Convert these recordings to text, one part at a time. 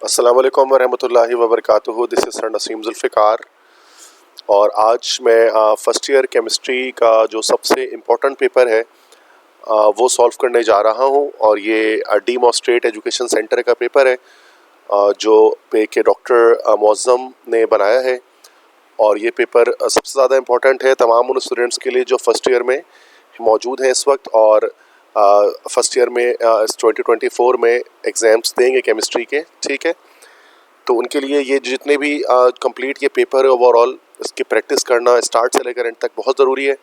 अस्सलाम वालेकुम वरहमतुल्लाहि वबरकातुहू। This is sir Naseem Zulfiqar और आज मैं फ़र्स्ट ईयर केमिस्ट्री का जो सबसे इम्पोर्टेंट पेपर है वो सॉल्व करने जा रहा हूँ। और ये डीमॉस्ट्रेट एजुकेशन सेंटर का पेपर है जो के डॉक्टर मौज़म ने बनाया है। और ये पेपर सबसे ज़्यादा इम्पोर्टेंट है तमाम उन स्टूडेंट्स के लिए जो फर्स्ट ईयर में मौजूद हैं इस वक्त और फर्स्ट ईयर में इस 2024 में एग्ज़ाम्स देंगे केमिस्ट्री के। ठीक है, तो उनके लिए ये जितने भी कंप्लीट ये पेपर है ओवरऑल इसकी प्रैक्टिस करना स्टार्ट से लेकर एंड तक बहुत ज़रूरी है।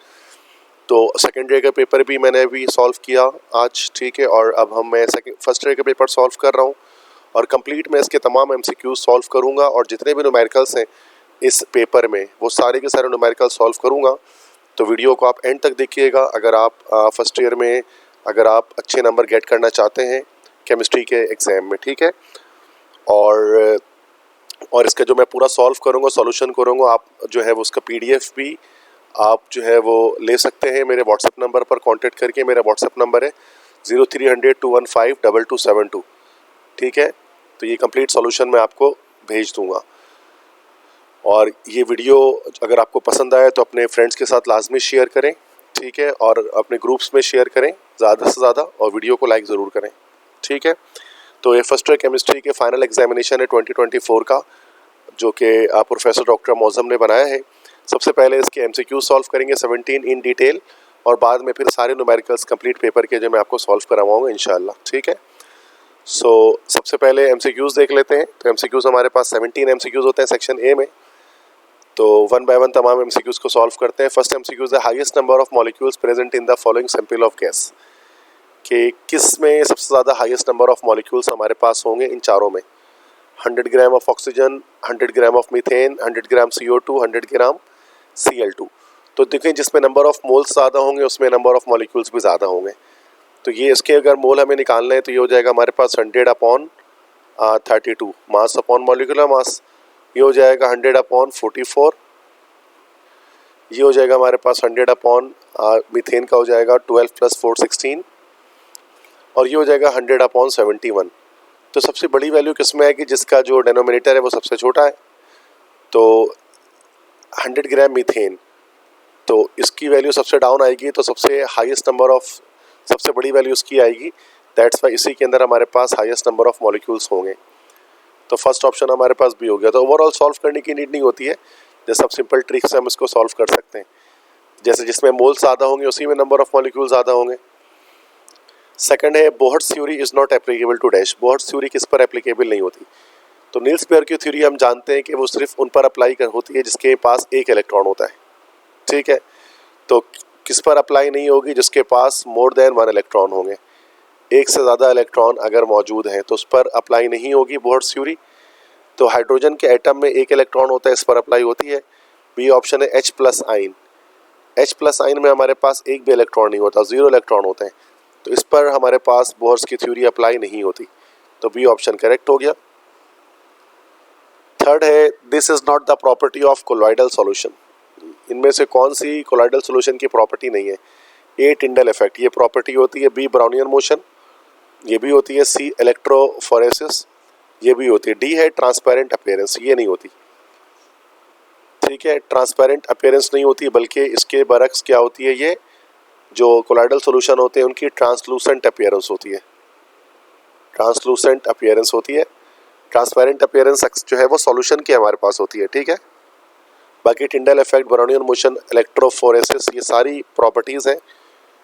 तो सेकेंड ईयर का पेपर भी मैंने अभी सॉल्व किया आज। ठीक है, और अब मैं फर्स्ट ईयर का पेपर सॉल्व कर रहा हूँ और कंप्लीट मैं इसके तमाम MCQ सॉल्व करूँगा और जितने भी न्यूमेरिकल्स हैं इस पेपर में वो सारे के सारे न्यूमेरिकल सॉल्व करूँगा। तो वीडियो को आप एंड तक देखिएगा अगर आप फर्स्ट ईयर में अगर आप अच्छे नंबर गेट करना चाहते हैं केमिस्ट्री के एग्ज़ाम में। ठीक है, और इसका जो मैं पूरा सॉल्व करूँगा सॉल्यूशन करूँगा आप जो है वो उसका PDF भी आप जो है वो ले सकते हैं मेरे व्हाट्सएप नंबर पर कांटेक्ट करके। मेरा व्हाट्सएप नंबर है 0300 215 2272। ठीक है, तो ये कंप्लीट सॉल्यूशन मैं आपको भेज दूँगा। और ये वीडियो अगर आपको पसंद आए तो अपने फ्रेंड्स के साथ लाजमी शेयर करें। ठीक है, और अपने ग्रुप्स में शेयर करें ज़्यादा से ज़्यादा और वीडियो को लाइक ज़रूर करें। ठीक है, तो ये फर्स्ट ईयर केमिस्ट्री के फाइनल एग्जामिनेशन है 2024 का जो कि प्रोफेसर डॉक्टर मौज़म ने बनाया है। सबसे पहले इसके MCQ सॉल्व करेंगे 17 इन डिटेल और बाद में फिर सारे न्यूमेरिकल्स कंप्लीट पेपर के जो मैं आपको सॉल्व करवाऊँगा इंशाल्लाह। ठीक है, सबसे पहले MCQs देख लेते हैं। तो MCQs हमारे पास 17 MCQs होते हैं सेक्शन ए में। तो वन बाय वन तमाम MCQs को सॉल्व करते हैं। फर्स्ट MCQs है highest number of molecules present in the following sample of gas, कि किस में सबसे ज़्यादा हाईएस्ट नंबर ऑफ मॉलिक्यूल्स हमारे पास होंगे इन चारों में। 100 gram of oxygen, 100 gram of methane, 100 gram CO2, 100 gram Cl2। तो देखें जिसमें नंबर ऑफ मोल्स ज़्यादा होंगे उसमें नंबर ऑफ मॉलिक्यूल्स भी ज़्यादा होंगे। तो ये इसके अगर मोल हमें निकालना है तो ये हो जाएगा हमारे पास 100/32 मास अपॉन मॉलिक्यूलर मास। ये हो जाएगा 100/44। ये हो जाएगा हमारे पास 100 मीथेन का हो जाएगा 12 + 4 16 और ये हो जाएगा 100/71। तो सबसे बड़ी वैल्यू किस में है कि जिसका जो डेनोमिनेटर है वो सबसे छोटा है। तो 100 ग्राम मीथेन, तो इसकी वैल्यू सबसे डाउन आएगी तो सबसे हाईएस्ट नंबर ऑफ सबसे बड़ी वैल्यू इसकी आएगी। दैट्स वाई इसी के अंदर हमारे पास हाईएस्ट नंबर ऑफ मॉलिक्यूल्स होंगे। तो फर्स्ट ऑप्शन हमारे पास बी हो गया। तो ओवरऑल सॉल्व करने की नीड नहीं होती है, जैसे अब सिंपल ट्रिक से हम इसको सॉल्व कर सकते हैं। जैसे जिसमें मोल्स ज़्यादा होंगे उसी में नंबर ऑफ मॉलिक्यूल ज़्यादा होंगे। सेकंड है Bohr's theory is not applicable to dash. Bohr's theory किस पर एप्लीकेबल नहीं होती? तो नील्स बोयर की थ्योरी हम जानते हैं कि वो सिर्फ उन पर अप्लाई कर होती है जिसके पास एक इलेक्ट्रॉन होता है। ठीक है, तो किस पर अप्लाई नहीं होगी? जिसके पास मोर देन 1 इलेक्ट्रॉन होंगे। एक से ज़्यादा इलेक्ट्रॉन अगर मौजूद हैं तो उस पर अप्लाई नहीं होगी बोहर्ट्ज़ थ्योरी। तो हाइड्रोजन के एटम में एक इलेक्ट्रॉन होता है, इस पर अप्लाई होती है। बी ऑप्शन है H+ आइन। H+ आइन में हमारे पास एक भी इलेक्ट्रॉन नहीं होता, 0 इलेक्ट्रॉन होते हैं, तो इस पर हमारे पास बोहर्ट्ज़ की थ्योरी अप्लाई नहीं होती। तो बी ऑप्शन करेक्ट हो गया। थर्ड है this is not the property of colloidal solution. इनमें से कौन सी कोलॉइडल सॉल्यूशन की प्रॉपर्टी नहीं है? ए टिंडल इफेक्ट, ये प्रॉपर्टी होती है। बी ब्राउनियन मोशन, ये भी होती है। सी इलेक्ट्रोफोरेसिस, ये भी होती है। डी है ट्रांसपेरेंट अपीयरेंस, ये नहीं होती। ठीक है, ट्रांसपेरेंट अपीयरेंस नहीं होती बल्कि इसके बरक्स क्या होती है, ये जो कोलॉइडल सॉल्यूशन होते हैं उनकी ट्रांसलूसेंट अपीयरेंस होती है। ट्रांसलूसेंट अपीयरेंस होती है। ट्रांसपेरेंट अपीयरेंस जो है वो सॉल्यूशन की हमारे पास होती है। ठीक है, बाकी Tyndall effect, Brownian motion, electrophoresis, ये सारी प्रॉपर्टीज़ हैं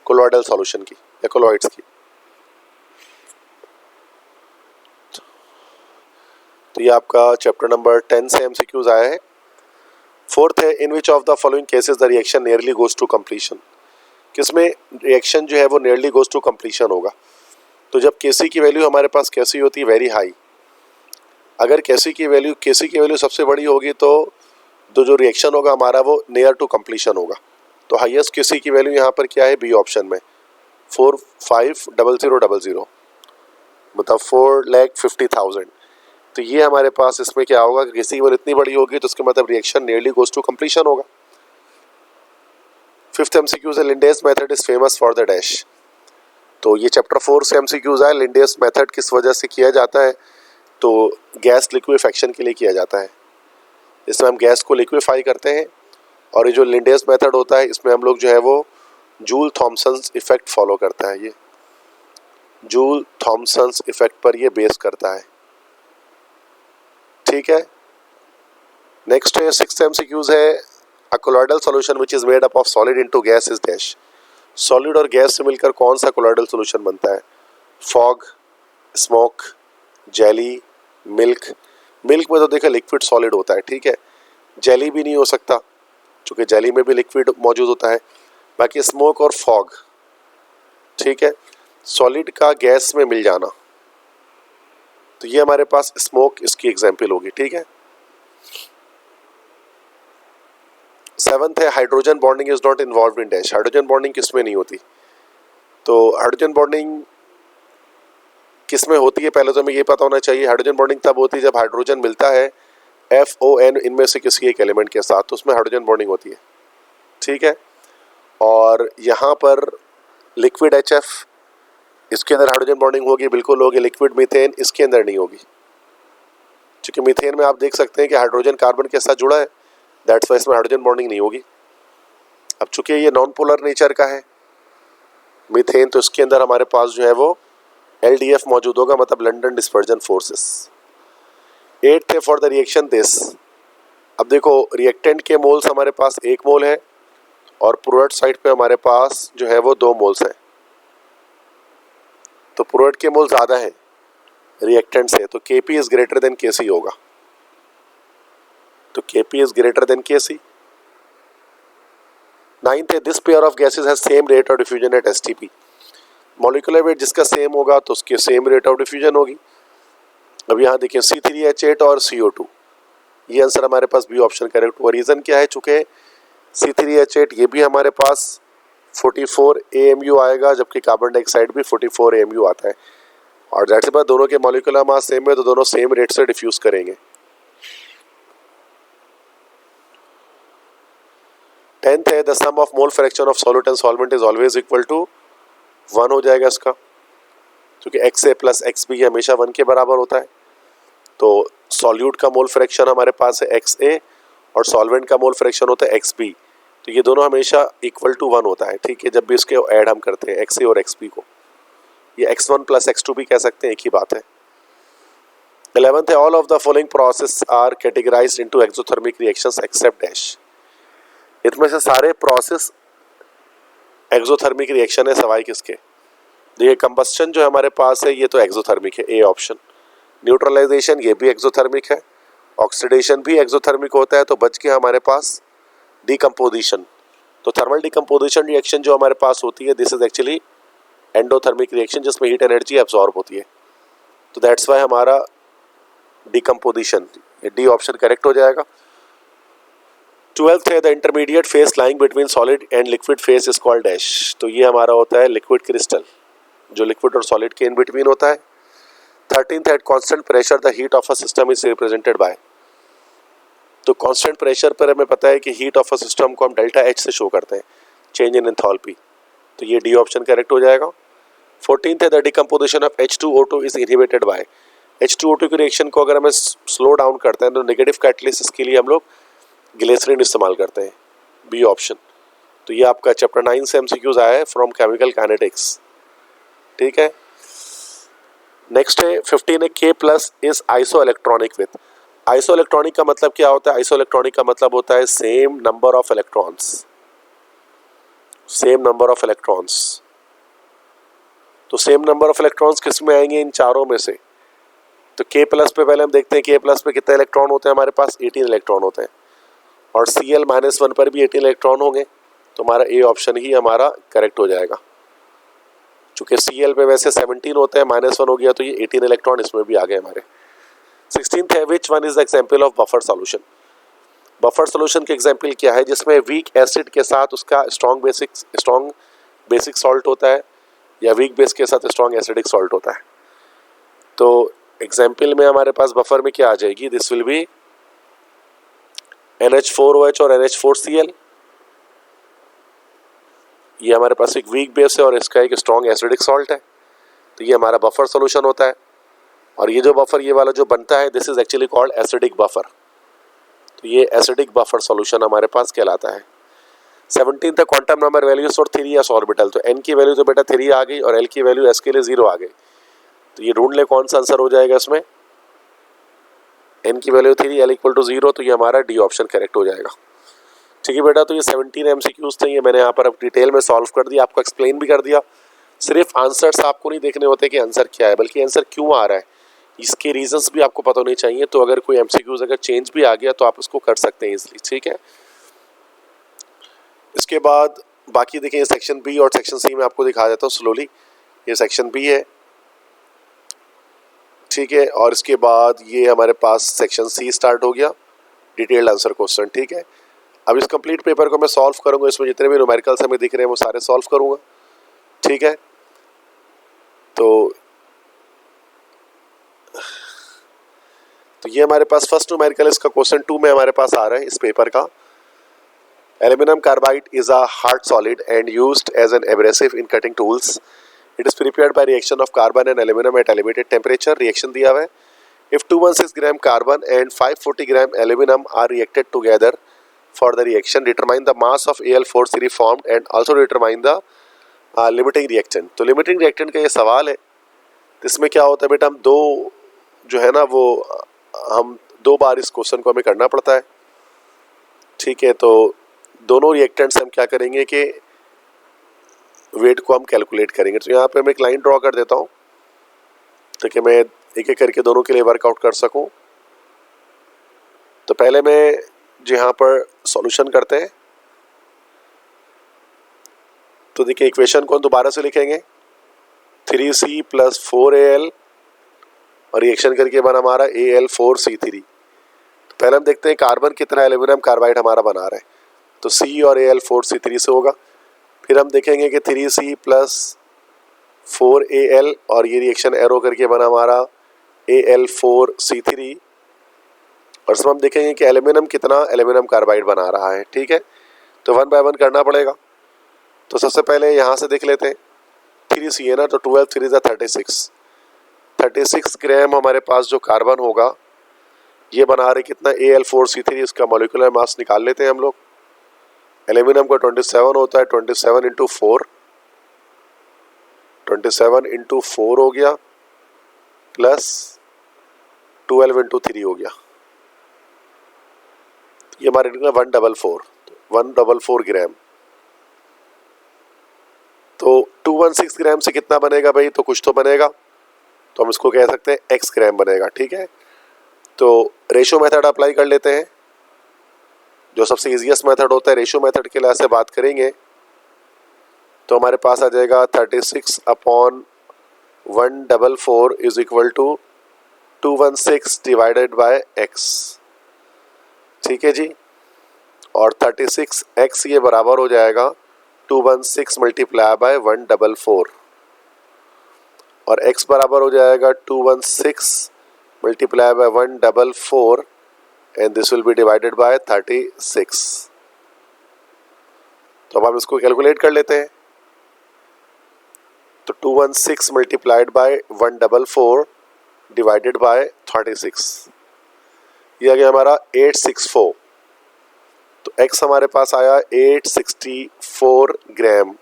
कोलॉइडल सॉल्यूशन की या कोलॉइड्स की। तो ये आपका चैप्टर नंबर 10 से MCQs आया है। फोर्थ है in which of the following cases the reaction nearly goes to completion. किसमें रिएक्शन जो है वो नियरली गोज टू कंप्लीशन होगा? तो जब Kc की वैल्यू हमारे पास कैसी होती है? Very high. अगर Kc की वैल्यू सबसे बड़ी होगी तो जो रिएक्शन होगा हमारा वो नियर टू कंप्लीशन होगा। तो हाईएस्ट Kc की वैल्यू यहाँ पर क्या है? बी ऑप्शन में 450000, मतलब 4,50,000। तो ये हमारे पास इसमें क्या होगा कि Kc की वैल्यू इतनी बड़ी होगी तो उसके मतलब reaction nearly goes to completion होगा। फिफ्थ MCQ है Linde's method is famous for the dash. तो ये चैप्टर 4 से MCQs है। लिंडेस मेथड किस वजह से किया जाता है? तो गैस लिक्विफेक्शन के लिए किया जाता है। इसमें हम गैस को लिक्विफाई करते हैं और ये जो लिंडेस मेथड होता है इसमें हम लोग जो है वो जूल थॉमसन्स इफेक्ट फॉलो करता है। ये जूल थॉमसन्स इफेक्ट पर ये बेस करता है, ठीक है। नेक्स्ट है 6th MCQs है, a colloidal solution which is made up of solid into gas is dash. Solid और गैस से मिलकर कौन सा कोलॉइडल सॉल्यूशन बनता है? Fog, smoke, jelly, milk. Milk में तो देखा लिक्विड सॉलिड होता है, ठीक है। जेली भी नहीं हो सकता क्योंकि जेली में भी लिक्विड मौजूद होता है। बाकी स्मोक और फॉग, ठीक है। सॉलिड का गैस में मिल जाना, तो ये हमारे पास स्मोक इसकी एग्जाम्पल होगी, ठीक है। 7th है hydrogen bonding is not involve in dash. Hydrogen bonding किसमें नहीं होती? तो हाइड्रोजन बॉन्डिंग किसमें होती है पहले तो हमें ये पता होना चाहिए। हाइड्रोजन बॉन्डिंग तब होती है जब हाइड्रोजन मिलता है FON इनमें से किसी एक एलिमेंट के साथ, तो उसमें हाइड्रोजन बॉन्डिंग होती है, ठीक है। और यहाँ पर लिक्विड HF, इसके अंदर हाइड्रोजन बॉन्डिंग होगी, बिल्कुल होगी। लिक्विड मीथेन इसके अंदर नहीं होगी, क्योंकि मीथेन में आप देख सकते हैं कि हाइड्रोजन कार्बन के साथ जुड़ा है, दैट्स वाई इसमें हाइड्रोजन बॉन्डिंग नहीं होगी। अब चूंकि ये नॉन पोलर नेचर का है मीथेन, तो इसके अंदर हमारे पास जो है वो LDF मौजूद होगा, मतलब लंडन डिस्पर्जन फोर्सेस। 8th है फॉर द रिएक्शन दिस। अब देखो रिएक्टेंट के मोल्स हमारे पास 1 मोल है और प्रोडक्ट साइड पे हमारे पास जो है वो 2 मोल्स हैं। तो प्रोडक्ट के मोल ज़्यादा हैं रिएक्टेंट से, तो Kp is greater than Kc होगा। तो Kp is greater than Kc। 9th है this pair of gases has same rate of diffusion at STP। Molecular weight जिसका सेम होगा तो उसकी सेम रेट ऑफ डिफ्यूजन होगी। अब यहाँ देखिए C3H8 और CO2, ये आंसर हमारे पास बी ऑप्शन करेक्ट हुआ। रीज़न क्या है? चूँकि C3H8 ये भी हमारे पास 44 AMU आएगा, जबकि कार्बन डाइऑक्साइड भी 44 AMU आता है, और जाहिर सी बात दोनों के मॉलिक्यूलर मास सेम है तो दोनों सेम रेट से डिफ्यूज करेंगे। 10th है the sum of mole fraction of solute and solvent is always equal to 1 हो जाएगा इसका, क्योंकि XA प्लस XB हमेशा 1 के बराबर होता है। तो सॉल्यूट का मोल फ्रैक्शन हमारे पास है XA और सॉल्वेंट का मोल फ्रैक्शन होता है XB, तो ये दोनों हमेशा इक्वल टू 1 होता है, ठीक है। जब भी इसके ऐड हम करते हैं XA और XB को, ये X1 प्लस X2 भी कह सकते हैं, एक ही बात है। 11th है all of the following process are categorized into exothermic reactions except dash. इसमें से सारे प्रोसेस एक्सोथर्मिक रिएक्शन है सवाई किसके? देखिए कंबस्टन जो हमारे पास है ये तो एक्सोथर्मिक है, ए ऑप्शन। न्यूट्रलाइजेशन ये भी एक्सोथर्मिक है, ऑक्सीडेशन भी एक्सोथर्मिक होता है, तो बच गया हमारे पास डिकम्पोजिशन। तो थर्मल डिकम्पोजिशन रिएक्शन जो हमारे पास होती है this is actually endothermic reaction, जिसमें हीट एनर्जी एब्जॉर्ब होती है, तो दैट्स वाई हमारा डिकम्पोजिशन, डी ऑप्शन करेक्ट हो जाएगा। 12th है the intermediate face lying between solid and liquid phase is called dash. तो ये हमारा होता है लिक्विड क्रिस्टल, जो लिक्विड और सॉलिड के इन बिटवीन होता है। 13th at constant pressure the heat of a system is represented by. तो कांस्टेंट प्रेशर पर हमें पता है कि हीट ऑफ अ सिस्टम को हम डेल्टा H से शो करते हैं, चेंज इन एंथैल्पी, तो ये डी ऑप्शन करेक्ट हो जाएगा। 14th है the decomposition of H2O2 is inhibited by. H2O2 की रिएक्शन को अगर हमें स्लो डाउन करते हैं तो नेगेटिव कैटलिस्ट के लिए हम लोग ग्लिसरीन इस्तेमाल करते हैं, बी ऑप्शन। तो ये आपका चैप्टर 9 से MCQs आया है फ्रॉम केमिकल काइनेटिक्स, ठीक है। नेक्स्ट है 15 है K plus is iso electronic with. Iso electronic का मतलब क्या होता है? आइसो इलेक्ट्रॉनिक का मतलब होता है same number of electrons, same number of electrons. तो सेम नंबर ऑफ इलेक्ट्रॉन्स किस में आएंगे? इन चारों में से। तो K प्लस पे पहले हम देखते हैं K प्लस पे कितने इलेक्ट्रॉन होते हैं? हमारे पास 18 इलेक्ट्रॉन होते हैं, और Cl-1 पर भी 18 इलेक्ट्रॉन होंगे, तो हमारा ए ऑप्शन ही हमारा करेक्ट हो जाएगा। चूंकि Cl पे वैसे 17 होते हैं, -1 हो गया तो ये 18 इलेक्ट्रॉन इसमें भी आ गए हमारे। 16th है which one is the example of buffer solution. Buffer solution के एग्जाम्पल क्या है? जिसमें वीक एसिड के साथ उसका स्ट्रॉन्ग बेसिक सॉल्ट होता है, या वीक बेस के साथ स्ट्रॉन्ग एसिडिक सॉल्ट होता है। तो एग्जाम्पल में हमारे पास बफर में क्या आ जाएगी? दिस विल बी NH4OH और NH4Cl। ये हमारे पास एक वीक बेस है और इसका एक स्ट्रॉन्ग एसिडिक सॉल्ट है, तो ये हमारा बफर सॉल्यूशन होता है। और ये जो बफर ये वाला जो बनता है this is actually called acidic buffer. तो ये एसिडिक बफर सॉल्यूशन हमारे पास कहलाता है। 17 तक quantum number values for 3s orbital. तो n की वैल्यू तो बेटा 3 आ गई और l की वैल्यू s के लिए 0 आ गई। तो ये ढूंढ ले कौन सा आंसर हो जाएगा इसमें। n की वैल्यू 3 l इक्वल टू 0, तो ये हमारा डी ऑप्शन करेक्ट हो जाएगा। ठीक है बेटा, तो ये 17 MCQs थे, ये मैंने यहाँ पर अब डिटेल में सॉल्व कर दिया, आपको एक्सप्लेन भी कर दिया। सिर्फ आंसर्स आपको नहीं देखने होते कि आंसर क्या है, बल्कि आंसर क्यों आ रहा है, इसके रीजंस भी आपको पता होने चाहिए। तो अगर कोई MCQs अगर चेंज भी आ गया तो आप इसको कर सकते हैं इजीली। ठीक है, इसके बाद बाकी देखें सेक्शन बी और सेक्शन सी में आपको दिखा देता हूँ स्लोली। ये सेक्शन बी है, ठीक है, और इसके बाद ये हमारे पास सेक्शन सी स्टार्ट हो गया, डिटेल्ड आंसर क्वेश्चन। ठीक है, अब इस कंप्लीट पेपर को मैं सॉल्व करूंगा, इसमें जितने भी न्यूमेरिकल्स हमें दिख रहे हैं वो सारे सॉल्व करूंगा। ठीक है, तो ये हमारे पास फर्स्ट न्यूमेरिकल, इसका क्वेश्चन 2 में हमारे पास आ रहा है इस पेपर का। Aluminium carbide is a hard solid and used as an abrasive in cutting tools. It is prepared by reaction of carbon and aluminium at elevated temperature. Reaction दिया हुआ है, if 216 gram carbon and 540 gram aluminium are reacted together for the reaction, determine the mass of Al4 series formed and also determine the limiting reactant। तो limiting reactant का ये सवाल है, इसमें क्या होता है बेटा, हम दो जो है ना वो हम 2 बार इस क्वेश्चन को हमें करना पड़ता है। ठीक है, तो दोनों रिएक्टेंट से हम क्या करेंगे कि वेट को हम कैलकुलेट करेंगे। तो यहाँ पे मैं एक लाइन ड्रॉ कर देता हूँ ताकि मैं एक एक करके दोनों के लिए वर्कआउट कर सकूँ। तो पहले मैं जो यहाँ पर सॉल्यूशन करते हैं, तो देखिए इक्वेशन को दोबारा से लिखेंगे 3C + 4Al और रिएक्शन करके बना हमारा Al4C3। तो पहले हम देखते हैं कार्बन कितना एल्यूमिनियम कार्बाइड हमारा बना रहा है, तो C और Al4C3 से होगा। फिर हम देखेंगे कि 3C + 4Al और ये रिएक्शन एरो करके बना हमारा Al4C3, और इसमें हम देखेंगे कि एल्यूमिनियम कितना एल्यूमिनियम कार्बाइड बना रहा है। ठीक है, तो 1 बाय 1 करना पड़ेगा। तो सबसे पहले यहाँ से देख लेते हैं, 3C है ना, तो 12 3 36 36 ग्राम हमारे पास जो कार्बन होगा ये बना रहे कितना Al4C3। इसका मॉलिक्यूलर मास निकाल लेते हैं हम लोग। एल्यूमिनियम का 27 होता है, 27 × 4, 27 × 4 हो गया प्लस 12 × 3 हो गया, ये हमारे 144 ग्राम। तो 216 ग्राम से कितना बनेगा भाई, तो कुछ तो बनेगा, तो हम इसको कह सकते हैं x ग्राम बनेगा। ठीक है, तो रेशो मेथड अप्लाई कर लेते हैं, जो सबसे इजीएस्ट मेथड होता है। रेशो मेथड के लिए ऐसे बात करेंगे तो हमारे पास आ जाएगा 36/144 is equal to 216 divided by x। ठीक है जी, और 36x ये बराबर हो जाएगा 216 मल्टीप्लाई बाय 144, और x बराबर हो जाएगा 216 multiply by 144 and this will be divided by 36। तो अब हम इसको कैलकुलेट कर लेते हैं। तो 216 मल्टीप्लाइड बाय 144 डिवाइडेड बाय 36, ये आ गया हमारा 864। तो x हमारे पास आया 864 gram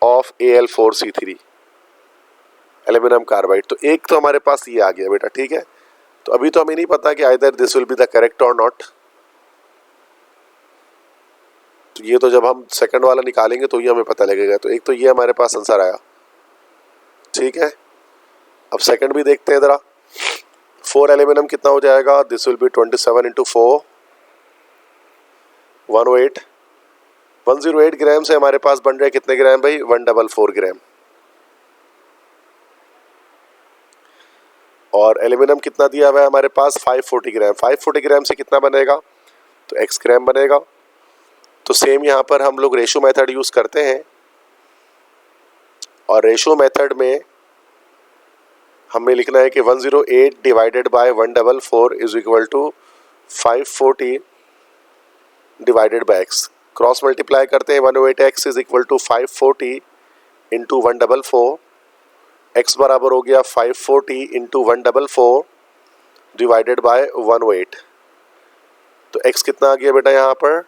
of Al4C3 aluminium carbide. तो एक तो हमारे पास ये आ गया बेटा। ठीक है, तो अभी तो हमें नहीं पता कि either this will be the correct और नॉट। तो ये तो जब हम सेकंड वाला निकालेंगे तो ये हमें पता लगेगा। तो एक तो ये हमारे पास आंसर आया। ठीक है, अब सेकंड भी देखते हैं जरा। 4 एल्यूमिनियम कितना हो जाएगा, दिस विल बी 27 × 4 108 108 ग्राम से हमारे पास बन रहे कितने ग्राम भाई, 144 ग्राम। और एल्यूमिनियम कितना दिया हुआ है हमारे पास, 540 ग्राम। 540 ग्राम से कितना बनेगा, तो x ग्राम बनेगा। तो सेम यहाँ पर हम लोग रेशो मेथड यूज करते हैं, और रेशो मेथड में हमें लिखना है कि 108 divided by 144 is equal to 540 divided by x। Cross multiply करते हैं, 108x is equal to 540 into 144 x बराबर हो गया 540 इंटू 144 डिवाइडेड बाय 108। तो x कितना आ गया बेटा यहाँ पर?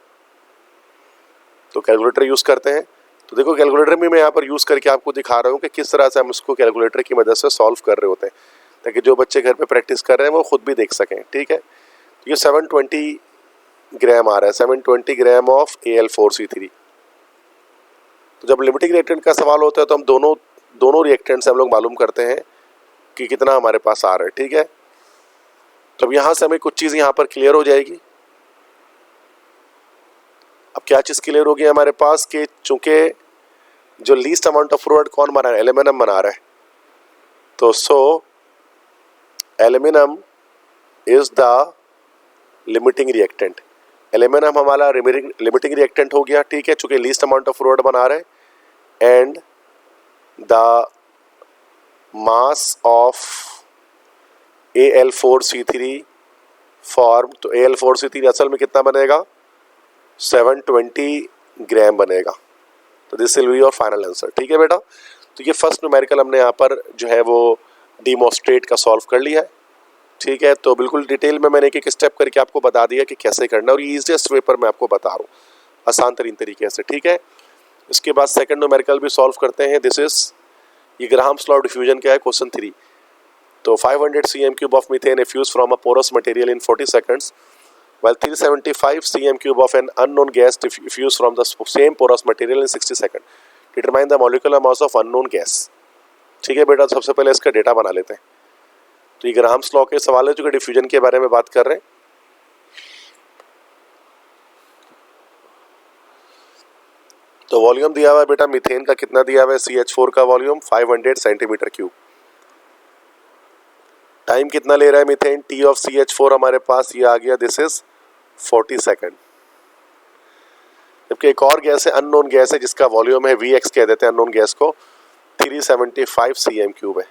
तो कैलकुलेटर यूज़ करते हैं। तो देखो कैलकुलेटर में मैं यहाँ पर यूज़ करके आपको दिखा रहा हूँ कि किस तरह से हम इसको कैलकुलेटर की मदद से सॉल्व कर रहे होते हैं, ताकि जो बच्चे घर पे प्रैक्टिस कर रहे हैं वो खुद भी देख सकें। ठीक है, तो ये 720 ग्राम आ रहा है, 720 ग्राम ऑफ Al4C3। तो जब लिमिटिंग रिएक्टेंट का सवाल होता है तो हम दोनों रिएक्टेंट से हम लोग मालूम करते हैं कि कितना हमारे पास आ रहा है। ठीक है, तो अब यहाँ से हमें कुछ चीज़ यहाँ पर क्लियर हो जाएगी। अब क्या चीज़ क्लियर होगी हमारे पास कि चूंकि जो लीस्ट अमाउंट ऑफ फ्लूइड कौन बना रहा है? एल्यूमिनियम बना रहा है। तो so aluminium is the limiting reactant. Aluminium हमारा लिमिटिंग रिएक्टेंट हो गया। ठीक है, चूंकि लीस्ट अमाउंट ऑफ फ्लूइड बना रहे हैं and the mass of Al4C3 form. तो Al4C3 असल में कितना बनेगा? 720 ग्राम बनेगा। तो this will be your final answer. ठीक है बेटा, तो ये फर्स्ट न्यूमेरिकल हमने यहाँ पर जो है वो डिमोस्ट्रेट का सॉल्व कर लिया है। ठीक है, तो बिल्कुल डिटेल में मैंने एक एक स्टेप करके आपको बता दिया कि कैसे करना है, और ये ईजीएस्ट वे पर मैं आपको बता रहा हूँ, आसान तरीन तरीके से। ठीक है, इसके बाद सेकंड न्यूमेरिकल भी सॉल्व करते हैं। दिस इज ये ग्राहम्स लॉ ऑफ डिफ्यूजन क्या है, क्वेश्चन 3। तो 500 cm³ of methane effuse from a porous material in 40 seconds while 375 cm³ of an unknown gas diffused from the same porous material in 60 seconds. Determine the molecular mass of unknown gas. ठीक है बेटा, सबसे पहले इसका data बना लेते हैं। तो ये ग्राहम्स लॉ के सवाल है जो कि डिफ्यूजन के बारे में बात कर रहे हैं। तो वॉल्यूम दिया हुआ है बेटा मीथेन का, कितना दिया हुआ है? CH4 का वॉल्यूम 500 cm³। टाइम कितना ले रहा है मीथेन? T ऑफ CH4 हमारे पास ये आ गया, दिस इज 40 सेकेंड। जबकि एक और गैस है, अननोन गैस है, जिसका वॉल्यूम है Vx कह देते हैं अननोन गैस को, 375 cm³ है।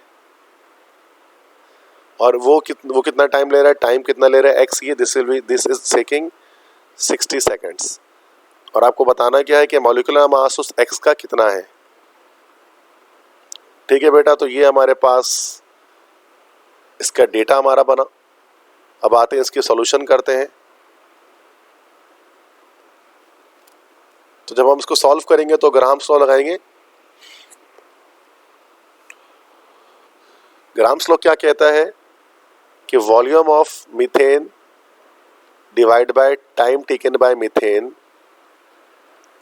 और वो कितना टाइम ले रहा है? टाइम कितना ले रहा है? x ये दिस इज टेकिंग 60 सेकेंड्स। और आपको बताना क्या है कि मॉलिक्यूलर मास उस x का कितना है। ठीक है बेटा, तो ये हमारे पास इसका डेटा हमारा बना। अब आते हैं इसकी सॉल्यूशन करते हैं। तो जब हम इसको सॉल्व करेंगे तो ग्राहम्स लॉ लगाएंगे। ग्राहम्स लॉ क्या कहता है कि volume of methane divide by time taken by methane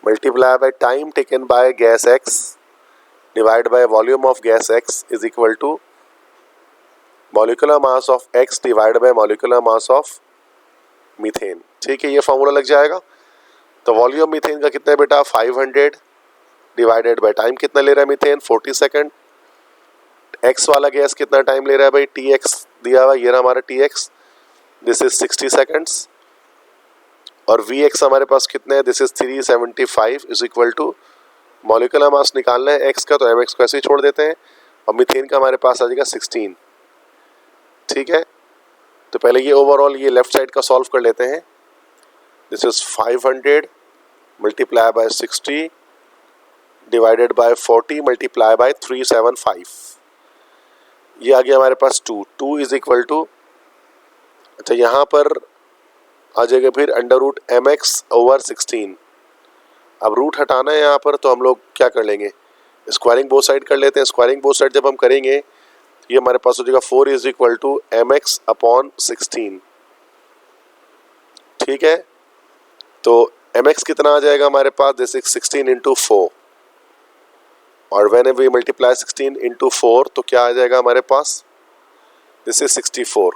multiply by time taken by gas x divide by volume of gas x is equal to molecular mass of x divide by molecular mass of methane. ठीक है, ये formula लग जाएगा। तो volume methane का कितना है बेटा? 500 डिवाइडेड बाय टाइम कितना ले रहा है मीथेन? 40 सेकेंड। x वाला गैस कितना टाइम ले रहा है भाई? Tx दिया हुआ, ये रहा हमारा Tx, दिस इज 60 सेकेंड्स। और Vx हमारे पास कितने हैं? This is 375 is equal to molecular mass निकालना है x का, तो mx को ऐसे ही छोड़ देते हैं, और मीथेन का हमारे पास आ जाएगा 16। ठीक है, तो पहले ये ओवरऑल ये लेफ्ट साइड का सॉल्व कर लेते हैं। This is 500 multiply by 60 divided by 40 multiply by 375, ये आ गया हमारे पास 2 इज इक्वल टू, अच्छा यहाँ पर आ जाएगा फिर अंडर रूट mx ओवर 16। अब रूट हटाना है यहाँ पर, तो हम लोग क्या कर लेंगे? स्क्वायरिंग बोथ साइड कर लेते हैं। स्क्वायरिंग बोथ साइड जब हम करेंगे ये हमारे पास हो जाएगा 4 is equal to mx upon 16। ठीक है, तो mx कितना आ जाएगा हमारे पास? दिस इज 16 इंटू 4, और व्हेन वी मल्टीप्लाई 16 इंटू 4 तो क्या आ जाएगा हमारे पास? This is 64।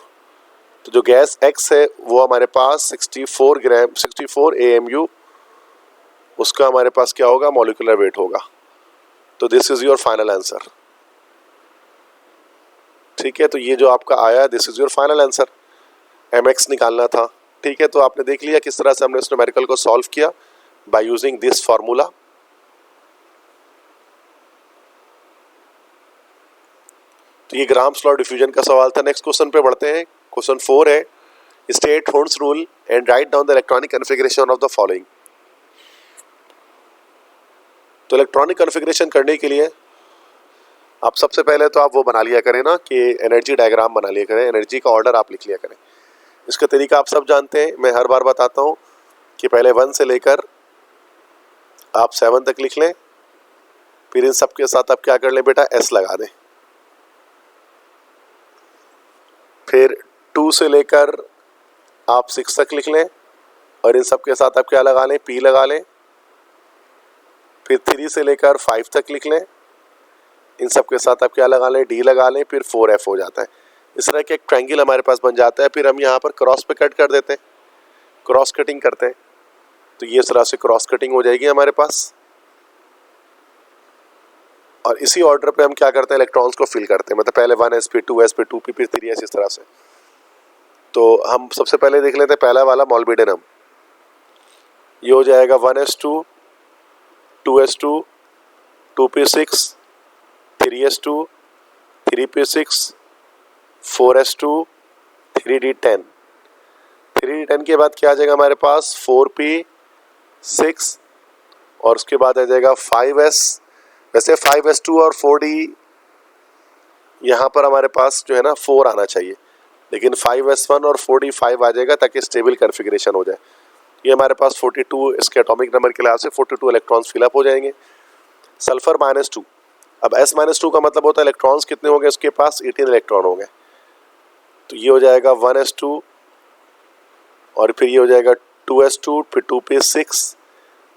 तो जो गैस x है वो हमारे पास 64 ग्राम 64 AMU, उसका हमारे पास क्या होगा? मॉलिक्यूलर वेट होगा। तो this is your final answer. ठीक है, तो ये जो आपका आया, this is your final answer. mx निकालना था। ठीक है, तो आपने देख लिया किस तरह से हमने इस न्यूमेरिकल को सॉल्व किया बाय यूजिंग दिस फार्मूला। तो ये ग्राहम्स लॉ डिफ्यूजन का सवाल था। नेक्स्ट क्वेश्चन पे बढ़ते हैं। क्वेश्चन 4 है, state holes rule and write down the electronic configuration of the following. तो इलेक्ट्रॉनिक कॉन्फ़िगरेशन करने के लिए आप सबसे पहले तो आप वो बना लिया करें ना कि एनर्जी डायग्राम बना लिया करें, एनर्जी का ऑर्डर आप लिख लिया करें। इसका तरीका आप सब जानते हैं, मैं हर बार बताता हूँ कि पहले 1 से लेकर आप 7 तक लिख लें, फिर इन सब के साथ आप क्या कर लें बेटा, एस लगा दें। फिर 2 से लेकर आप 6 तक लिख लें और इन सब के साथ आप क्या लगा लें, पी लगा लें। फिर 3 से लेकर 5 तक लिख लें, इन सब के साथ आप क्या लगा लें, डी लगा लें। फिर 4F हो जाता है। इस तरह के एक ट्रायंगल हमारे पास बन जाता है। फिर हम यहाँ पर क्रॉस पे कट कर देते हैं, क्रॉस कटिंग करते हैं, तो ये इस तरह से क्रॉस कटिंग हो जाएगी हमारे पास। और इसी ऑर्डर पे हम क्या करते हैं, इलेक्ट्रॉन्स को फिल करते हैं, मतलब पहले 1s फिर 2s फिर 2p फिर 3s, इस तरह से। तो हम सबसे पहले देख लेते हैं पहला वाला मॉलिब्डेनम। ये हो जाएगा 1s2 2s2 2p6 3s2 3p6 4s2 3d10। 3d10 के बाद क्या आ जाएगा हमारे पास, 4p6 और उसके बाद आ जाएगा 5s। वैसे 5s2 और 4d यहाँ पर हमारे पास जो है ना 4 आना चाहिए, लेकिन 5s1 और 4d 5 आ जाएगा ताकि स्टेबल कन्फिग्रेशन हो जाए। ये हमारे पास 42, इसके एटॉमिक नंबर के लिहाज से 42 इलेक्ट्रॉन्स फिलअप हो जाएंगे। सल्फर -2, अब S-2 का मतलब होता है इलेक्ट्रॉन्स कितने होंगे उसके पास, 18 इलेक्ट्रॉन होंगे। तो ये हो जाएगा 1s2 और फिर ये हो जाएगा 2s2 फिर 2p6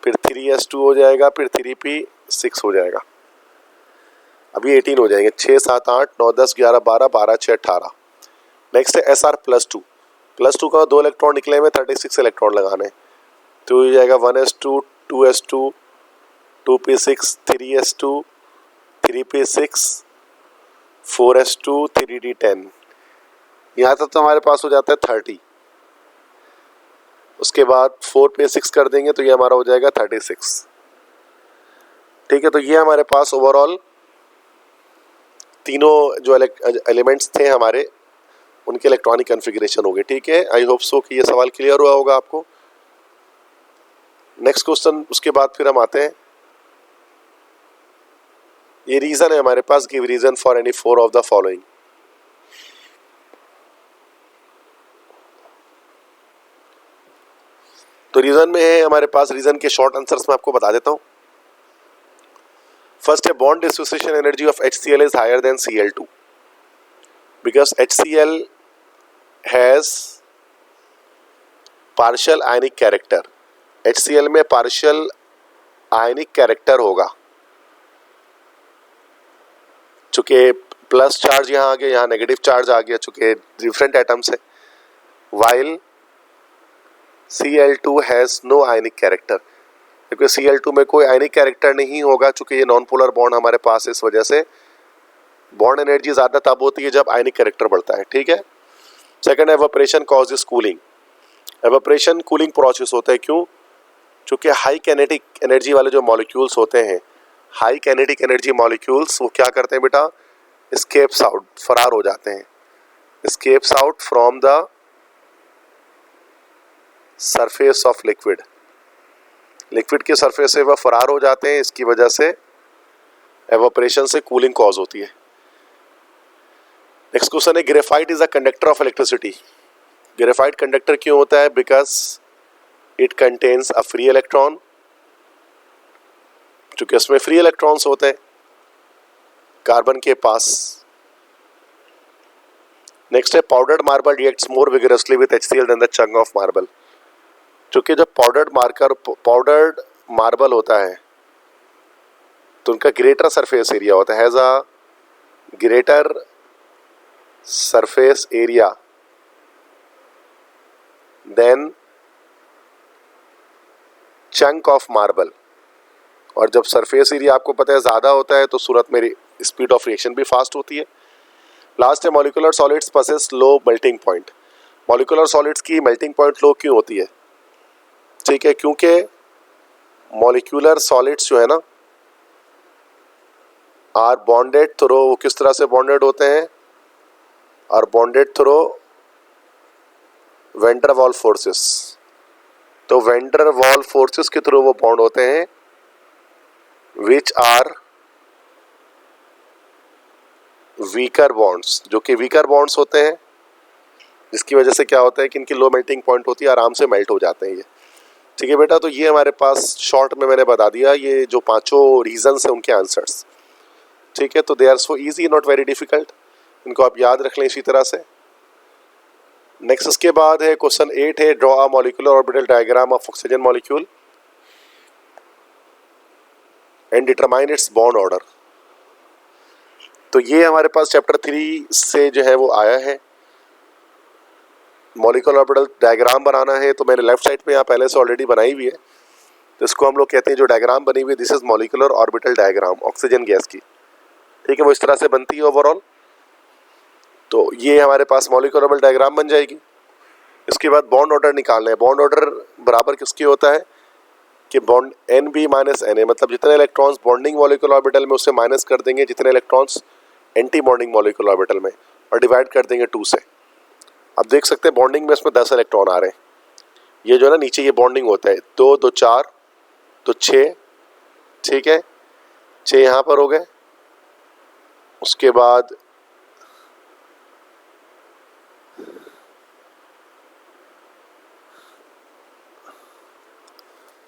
फिर 3s2 हो जाएगा, फिर 3p6 हो जाएगा। अभी 18 हो जाएंगे, 6 7 8 9 10 11 12 12 6 18। नेक्स्ट है Sr+2। +2 का 2 इलेक्ट्रॉन निकले में 36 इलेक्ट्रॉन लगाने, तो ये जाएगा 1s2 2s2 2p6 3s2 3p6 4s2 3d10। यहाँ तक तो हमारे पास हो जाता है 30। उसके बाद 4p6 कर देंगे तो ये हमारा हो जाएगा 36। ठीक है, तो ये हमारे पास ओवरऑल तीनों जो एलिमेंट्स थे हमारे, उनके इलेक्ट्रॉनिक कन्फिग्रेशन हो गए। ठीक है, आई होप सो कि ये सवाल क्लियर हुआ होगा आपको। नेक्स्ट क्वेश्चन, उसके बाद फिर हम आते हैं, ये रीजन है हमारे पास, give reason for any 4 of the following. तो रीजन में है हमारे पास, रीजन के शॉर्ट आंसर्स मैं आपको बता देता हूं। फर्स्ट है bond dissociation energy of HCl is higher than Cl2 because HCl has partial ionic character. HCl में पार्शियल आयनिक कैरेक्टर होगा, चूंकि प्लस चार्ज यहाँ आ गया, यहाँ नेगेटिव चार्ज आ गया, चूंकि डिफरेंट एटम्स है। While Cl2 has no ionic character, क्योंकि Cl2 में कोई आयनिक कैरेक्टर नहीं होगा, चूंकि ये नॉन पोलर बॉन्ड हमारे पास है, इस वजह से बॉन्ड एनर्जी ज्यादा तब होती है जब आयनिक कैरेक्टर बढ़ता है। ठीक है। Second, evaporation causes cooling. Evaporation cooling process होता है, क्यों? चूंकि हाई कैनेटिक एनर्जी वाले जो मॉलिक्यूल्स होते हैं, हाई कैनेटिक एनर्जी मॉलिक्यूल्स, वो क्या करते हैं बेटा, एस्केप्स आउट, फरार हो जाते हैं, escapes out from the surface of liquid. Liquid के सरफेस से वह फरार हो जाते हैं, इसकी वजह से एवापोरेशन से कूलिंग कॉज होती है। नेक्स्ट क्वेश्चन है, graphite is a conductor of electricity. Graphite conductor क्यों होता है? Because it contains a free electron, चूंकि इसमें फ्री इलेक्ट्रॉन्स होते हैं कार्बन के पास। नेक्स्ट है, powdered marble reacts more vigorously with HCl than the chunk of marble. चूंकि जब पाउडर्ड मार्बल होता है तो उनका ग्रेटर सरफेस एरिया होता है, has a greater surface area than chunk of marble. और जब सरफेस एरिया आपको पता है ज्यादा होता है तो सूरत में स्पीड ऑफ रिएक्शन भी फास्ट होती है। लास्ट है, molecular solids possess low melting point. Molecular solids की मेल्टिंग पॉइंट लो क्यों होती है? ठीक है, क्योंकि मॉलिक्यूलर सॉलिड्स जो है ना आर बॉन्डेड थ्रू, वो किस तरह से बॉन्डेड होते हैं? Are bonded through van der वाल फोर्सेस। तो वैन डर वाल फोर्सेस के थ्रू वो बॉन्ड होते हैं, विच आर वीकर बॉन्ड्स, जो कि वीकर बॉन्ड्स होते हैं, जिसकी वजह से क्या होता है कि इनकी लो मेल्टिंग पॉइंट होती है, आराम से मेल्ट हो जाते हैं ये। ठीक है बेटा, तो ये हमारे पास शॉर्ट में मैंने बता दिया ये जो पांचों रीजंस हैं उनके आंसर्स। ठीक है, तो they are so easy, not very difficult, इनको आप याद रख लें इसी तरह से। नेक्स्ट इसके बाद है क्वेश्चन 8 है, draw a molecular orbital diagram of oxygen molecule and determine its bond order. तो ये हमारे पास चैप्टर 3 से जो है वो आया है, मॉलिक्यूलर ऑर्बिटल डायग्राम बनाना है। तो मैंने लेफ्ट साइड पे यहाँ पहले से ऑलरेडी बनाई हुई है, तो इसको हम लोग कहते हैं जो डायग्राम बनी हुई है, this is molecular orbital diagram oxygen gas की। ठीक है, वो इस तरह से बनती है ओवरऑल। तो ये हमारे पास मॉलिक्यूलर ऑर्बिटल डायग्राम बन जाएगी। इसके बाद बॉन्ड ऑर्डर निकालना है। बॉन्ड ऑर्डर बराबर किसके होता है कि bond N B minus N A, मतलब जितने इलेक्ट्रॉन्स बॉन्डिंग मॉलिक्यूलर ऑर्बिटल में उससे माइनस कर देंगे जितने electrons anti bonding molecular orbital में, और डिवाइड कर देंगे 2 से। अब देख सकते हैं बॉन्डिंग में इसमें 10 इलेक्ट्रॉन आ रहे हैं। ये जो है ना नीचे ये बॉन्डिंग होता है 2 2 4 तो 6, ठीक है 6 यहाँ पर हो गए। उसके बाद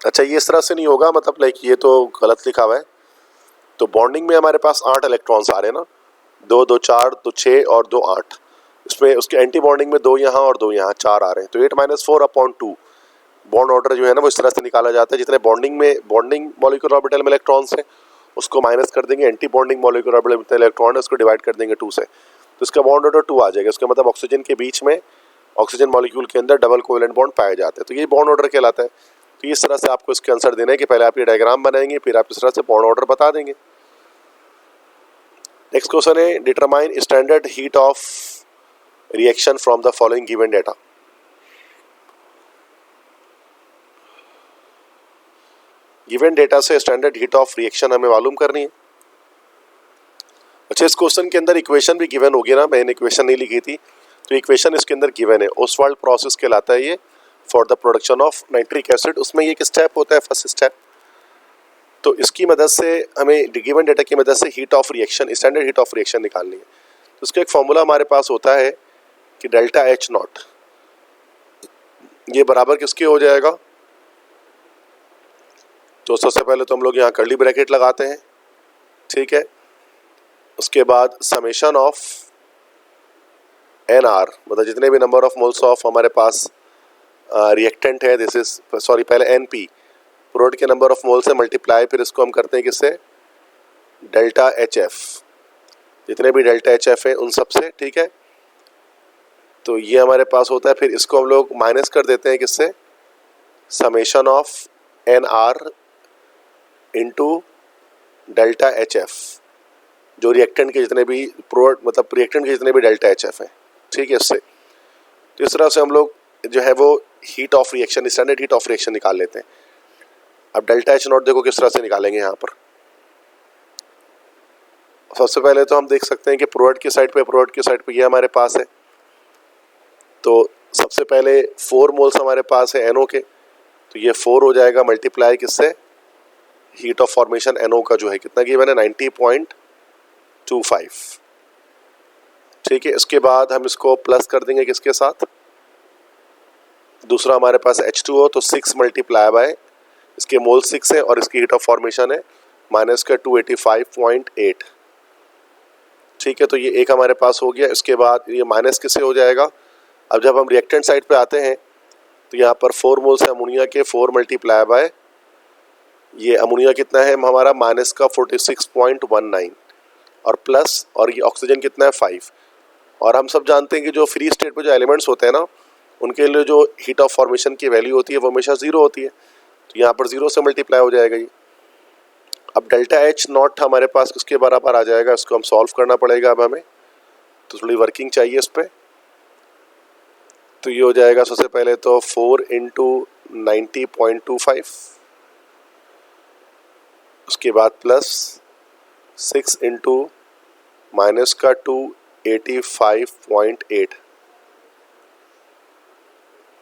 अच्छा ये इस तरह से नहीं होगा, मतलब लाइक ये तो गलत लिखा हुआ है। तो बॉन्डिंग में हमारे पास 8 इलेक्ट्रॉन्स आ रहे हैं ना, 2 2 4 तो 6 और 2 8। इसमें उसके एंटी बॉन्डिंग में 2 यहाँ और 2 यहाँ 4 आ रहे हैं, तो 8 - 4/2 बॉन्ड ऑर्डर जो है ना वो इस तरह से निकाला जाता है। जितने बॉन्डिंग मॉलिक्यूलर ऑर्बिटल में इलेक्ट्रॉन्स हैं उसको माइनस कर देंगे, एंटी बॉन्डिंग मॉलिक्यूलर ऑर्बिटल में जितने इलेक्ट्रॉन है उसको डिवाइड कर देंगे 2 से, तो इसका बॉन्ड ऑर्डर 2 आ जाएगा। इसका मतलब ऑक्सीजन के बीच में, ऑक्सीजन मॉलिक्यूल के अंदर डबल कोवेलेंट बॉन्ड पाए जाते हैं, तो ये बॉन्ड ऑर्डर कहलाता है। तो इस तरह से आपको इसके आंसर देना है कि पहले आप ये डायग्राम बनाएंगे, फिर आप इस तरह से बॉन्ड ऑर्डर बता देंगे। नेक्स्ट क्वेश्चन है, determine standard heat of reaction from the following given data. Given data से स्टैंडर्ड हीट ऑफ रिएक्शन हमें मालूम करनी है। अच्छा, इस क्वेश्चन के अंदर इक्वेशन भी गिवन होगी ना, मैंने इक्वेशन नहीं लिखी थी, तो इक्वेशन इसके अंदर गिवन है। ओसवाल्ड प्रोसेस कहलाता है ये for the production of nitric acid. उसमें ये एक स्टेप होता है, फर्स्ट स्टेप। तो इसकी मदद से हमें गिवन डेटा की मदद से heat of reaction, standard heat of reaction निकालनी है। तो उसका एक फॉर्मूला हमारे पास होता है कि डेल्टा H नॉट, ये बराबर किसके हो जाएगा। तो सबसे पहले तो हम लोग यहाँ कर्ली ब्रैकेट लगाते हैं, ठीक है। उसके बाद समेशन ऑफ NR, मतलब जितने भी नंबर ऑफ मोल्स ऑफ हमारे पास रिएक्टेंट है, दिस इज सॉरी पहले NP प्रोडक्ट के नंबर ऑफ मोल से मल्टीप्लाई, फिर इसको हम करते हैं किससे, डेल्टा HF, जितने भी डेल्टा HF है उन सब से, ठीक है। तो ये हमारे पास होता है, फिर इसको हम लोग माइनस कर देते हैं किससे, summation of NR into delta HF, जो रिएक्टेंट के जितने भी प्रोडक्ट मतलब रिएक्टेंट के जितने भी डेल्टा HF हैं, ठीक है इससे। तो इस तरह से हम लोग जो है वो heat of reaction, standard heat of reaction निकाल लेते हैं। अब डेल्टा H नॉट देखो किस तरह से निकालेंगे यहाँ पर। सबसे पहले तो हम देख सकते हैं कि प्रोडक्ट की साइड पे ये हमारे पास है, तो सबसे पहले 4 मोल्स हमारे पास है NO के, तो ये 4 हो जाएगा मल्टीप्लाई किससे, हीट ऑफ फॉर्मेशन NO का जो है कितना गिवन है 90.25, ठीक है। इसके बाद हम इसको प्लस कर देंगे किसके साथ, दूसरा हमारे पास H2O, तो 6 मल्टीप्लाई बाय इसके मोल 6 है और इसकी हीट ऑफ फॉर्मेशन है माइनस का 285.8, ठीक है। तो ये एक हमारे पास हो गया। इसके बाद ये माइनस किससे हो जाएगा, अब जब हम रिएक्टेंट साइड पे आते हैं तो यहाँ पर 4 मोल्स है अमोनिया के, 4 मल्टीप्लाई बाय ये अमोनिया कितना है हमारा माइनस का 46.19 और प्लस, और ये ऑक्सीजन कितना है 5। और हम सब जानते हैं कि जो फ्री स्टेट पे जो एलिमेंट्स होते हैं ना उनके लिए जो हीट ऑफ फॉर्मेशन की वैल्यू होती है वो हमेशा 0 होती है, तो यहाँ पर 0 से मल्टीप्लाई हो जाएगा ये। अब डेल्टा H नॉट हमारे पास किसके बराबर आ जाएगा, इसको हम सॉल्व करना पड़ेगा अब हमें, तो थोड़ी वर्किंग चाहिए इस पर। तो ये हो जाएगा सबसे पहले तो 4 × 90.25, उसके बाद प्लस 6 × माइनस का 285.8।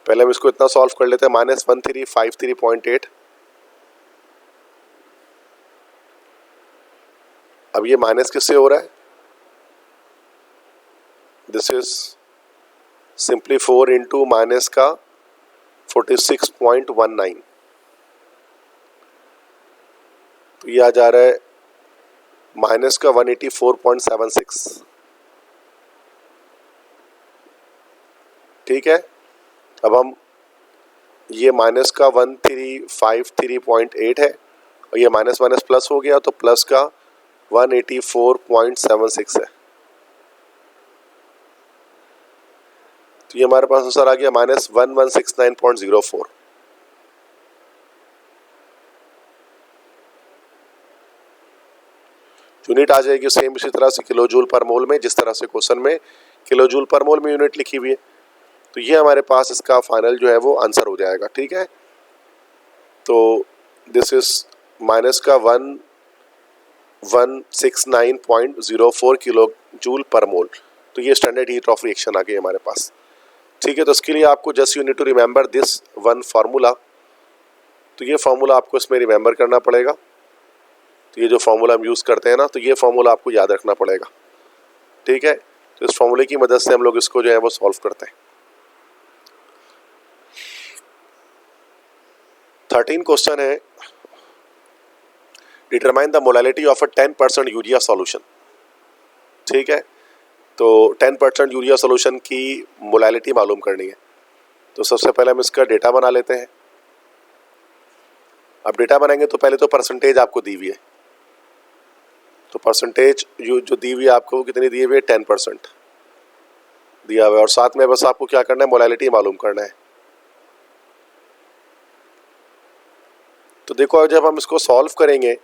पहले हम इसको इतना सॉल्व कर लेते हैं, -1353.8। अब ये माइनस किससे हो रहा है, this is simply 4 into minus का 46.19, तो ये आ जा रहा है माइनस का 184.76। ठीक है, अब हम ये माइनस का 1353.8 है और ये माइनस माइनस प्लस हो गया तो प्लस का 184.76 है, तो ये हमारे पास आंसर आ गया माइनस 1169.04। यूनिट आ जाएगी सेम इसी तरह से किलो जूल पर मोल में, जिस तरह से क्वेश्चन में किलो जूल पर मोल में यूनिट लिखी हुई है। तो ये हमारे पास इसका फाइनल जो है वो आंसर हो जाएगा। ठीक है, तो दिस इज माइनस का 1169.04 किलो जूल पर मोल। तो ये स्टैंडर्ड हीट ऑफ रिएक्शन आ गई हमारे पास। ठीक है, तो इसके लिए आपको just you need to remember this one formula. तो ये फार्मूला आपको इसमें रिमेंबर करना पड़ेगा। तो ये जो फार्मूला हम यूज़ करते हैं ना, तो ये फार्मूला आपको याद रखना पड़ेगा। ठीक है, तो इस फार्मूले की मदद से हम लोग इसको जो है वो सॉल्व करते हैं। 13 क्वेश्चन है, determine the molality of a 10% urea solution. ठीक है, तो 10% यूरिया सॉल्यूशन की मोलैलिटी मालूम करनी है। तो सबसे पहले हम इसका डेटा बना लेते हैं। अब डेटा बनाएंगे तो पहले तो परसेंटेज आपको दी हुई है, तो परसेंटेज जो दी हुई है आपको वो कितनी दी हुई है, 10% दिया हुआ है। और साथ में बस आपको क्या करना है, मोलैलिटी मालूम करना है। तो देखो जब हम इसको सॉल्व करेंगे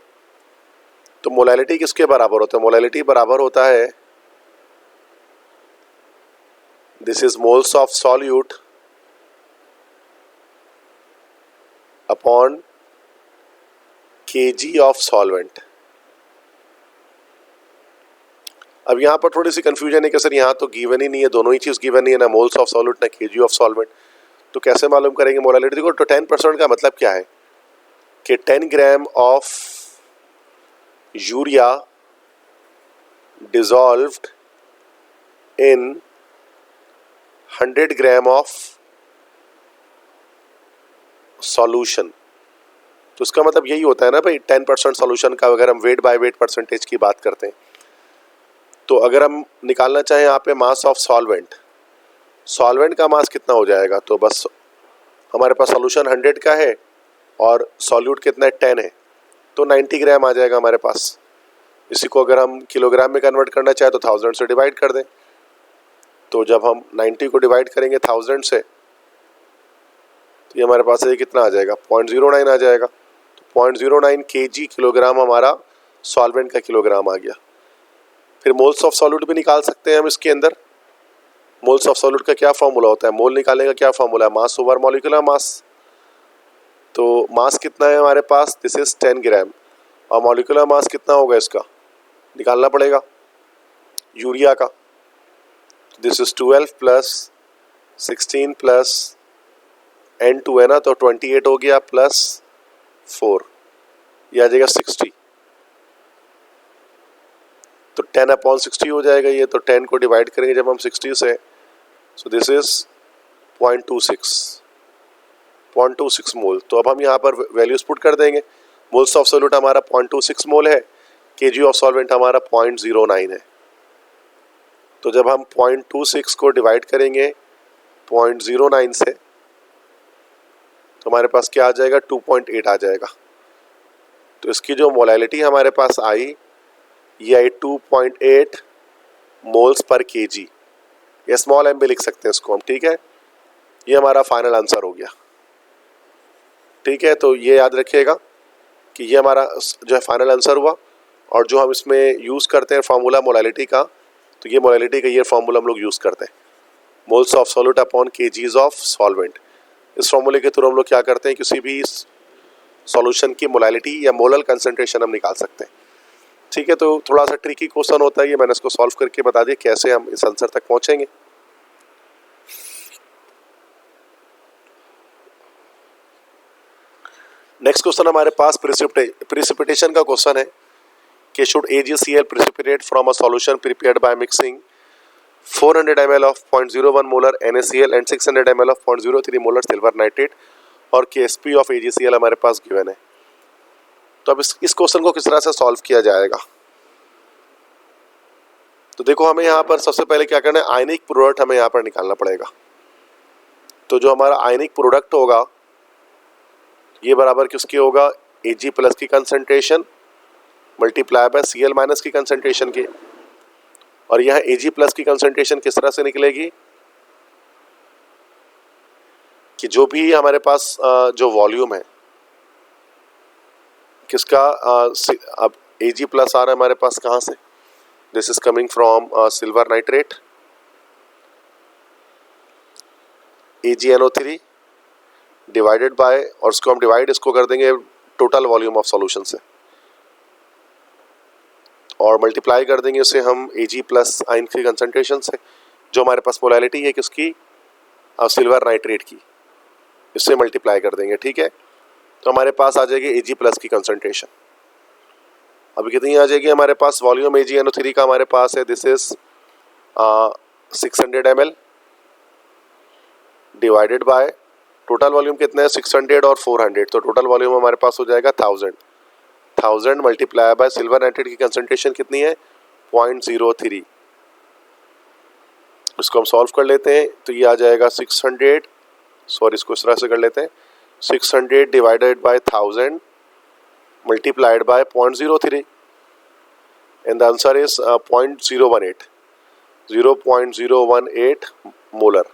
तो मोलैलिटी किसके बराबर होता है, मोलैलिटी बराबर होता है this is moles of solute upon KG of solvent. अब यहाँ पर थोड़ी सी कंफ्यूजन है कि सर यहाँ तो गिवन ही नहीं है, दोनों ही चीज़ गिवन नहीं है, ना मोल्स ऑफ सॉल्यूट ना केजी ऑफ सॉल्वेंट। तो कैसे मालूम करेंगे मोलैलिटी? देखो तो 10% का मतलब क्या है कि 10 gram of urea dissolved in 100 gram of solution. तो इसका मतलब यही होता है ना भाई, 10% सॉल्यूशन का अगर हम वेट बाय वेट परसेंटेज की बात करते हैं, तो अगर हम निकालना चाहें यहाँ पे मास ऑफ सॉल्वेंट, सॉल्वेंट का मास कितना हो जाएगा, तो बस हमारे पास सॉल्यूशन 100 का है और सॉल्यूट कितना है, 10 है, तो 90 ग्राम आ जाएगा हमारे पास। इसी को अगर हम किलोग्राम में कन्वर्ट करना चाहें तो 1000 से डिवाइड कर दें। तो जब हम 90 को डिवाइड करेंगे 1000 से, तो ये हमारे पास ये कितना आ जाएगा, 0.09 आ जाएगा। तो 0.09 kg किलोग्राम हमारा सॉल्वेंट का किलोग्राम आ गया। फिर मोल्स ऑफ सॉल्यूट भी निकाल सकते हैं हम इसके अंदर। मोल्स ऑफ सॉल्यूट का क्या फॉर्मूला होता है, मोल निकालने का क्या फॉर्मूला है, मास ओवर मॉलिक्यूलर मास। तो मास कितना है हमारे पास, दिस इज 10 ग्राम, और मॉलिक्यूलर मास कितना होगा इसका निकालना पड़ेगा यूरिया का। This is 12 plus 16 plus N2 है ना, तो 28 हो गया प्लस 4, ये आ जाएगा 60। तो 10/60 हो जाएगा ये, तो 10 को डिवाइड करेंगे जब हम 60 से, सो दिस इज 0.26 मोल। तो अब हम यहाँ पर वैल्यूज पुट कर देंगे। मोल्स ऑफ सॉल्यूट हमारा 0.26 मोल है, केजी ऑफ सॉल्वेंट हमारा 0.09 है। तो जब हम 0.26 को डिवाइड करेंगे 0.09 से, तो हमारे पास क्या आ जाएगा, 2.8 आ जाएगा। तो इसकी जो मोलैलिटी हमारे पास आई, ये आई 2.8 मोल्स पर केजी, या स्मॉल एम भी लिख सकते हैं इसको हम। ठीक है, ये हमारा फाइनल आंसर हो गया। ठीक है, तो ये याद रखिएगा कि ये हमारा जो है फाइनल आंसर हुआ। और जो हम इसमें यूज़ करते हैं फार्मूला मोलैलिटी का, तो ये मोलैलिटी का ये फार्मूला हम लोग यूज़ करते हैं, moles of solute upon KGs of solvent. इस फार्मूले के थ्रू हम लोग क्या करते हैं, किसी भी सॉल्यूशन की मोलैलिटी या मोलल कंसंट्रेशन हम निकाल सकते हैं। ठीक है, तो थोड़ा सा ट्रिकी क्वेश्चन होता है ये, मैंने इसको सॉल्व करके बता दिया कैसे हम इस आंसर तक पहुंचेंगे। नेक्स्ट क्वेश्चन हमारे पास प्रिसिपिटेशन का क्वेश्चन है कि should AgCl precipitate from a solution prepared by mixing 400 ml of 0.01 molar NaCl and 600 ml of 0.03 molar silver nitrate और KSP ऑफ AgCl हमारे पास गिवन है। तो अब इस क्वेश्चन को किस तरह से सॉल्व किया जाएगा? तो देखो हमें यहाँ पर सबसे पहले क्या करना है, आयनिक प्रोडक्ट हमें यहाँ पर निकालना पड़ेगा। तो जो हमारा आयनिक प्रोडक्ट होगा ये बराबर किसकी होगा, Ag प्लस की concentration multiply by Cl minus की कंसंट्रेशन की। और यह Ag प्लस की कंसंट्रेशन किस तरह से निकलेगी कि जो भी हमारे पास जो वॉल्यूम है किसका, अब Ag प्लस आ रहा है हमारे पास कहाँ से, this is coming from silver nitrate AgNO3 divided by, और इसको हम डिवाइड इसको कर देंगे टोटल वॉल्यूम ऑफ सॉल्यूशन से और मल्टीप्लाई कर देंगे उसे हम Ag प्लस आयन की कंसंट्रेशन से, जो हमारे पास मोलैलिटी है किसकी, सिल्वर नाइट्रेट की, इससे मल्टीप्लाई कर देंगे। ठीक है, तो हमारे पास आ जाएगी Ag प्लस की कंसंट्रेशन। अभी कितनी आ जाएगी हमारे पास, वॉल्यूम AgNO3 का हमारे पास है this is 600 ml divided by total volume कितना है 600 और 400, तो टोटल वॉल्यूम हमारे पास हो जाएगा 1000 मल्टीप्लाई बाय सिल्वर नाइट्रेट की कंसंट्रेशन कितनी है 0.03। इसको हम सॉल्व कर लेते हैं तो ये आ जाएगा 600, सॉरी इसको इस तरह से कर लेते हैं 600 divided by 1000 multiplied by 0.03 and the answer is 0.018 molar.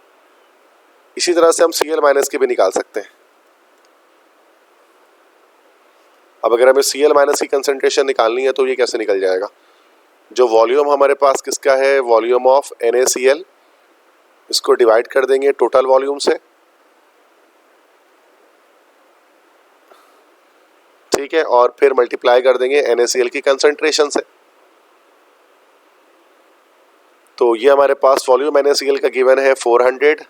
इसी तरह से हम Cl माइनस के भी निकाल सकते हैं। अब अगर हमें Cl माइनस की कंसंट्रेशन निकालनी है तो ये कैसे निकल जाएगा, जो वॉल्यूम हमारे पास किसका है, वॉल्यूम ऑफ NaCl, इसको डिवाइड कर देंगे टोटल वॉल्यूम से। ठीक है, और फिर मल्टीप्लाई कर देंगे NaCl की कंसंट्रेशन से। तो ये हमारे पास वॉल्यूम NaCl का गिवन है 400,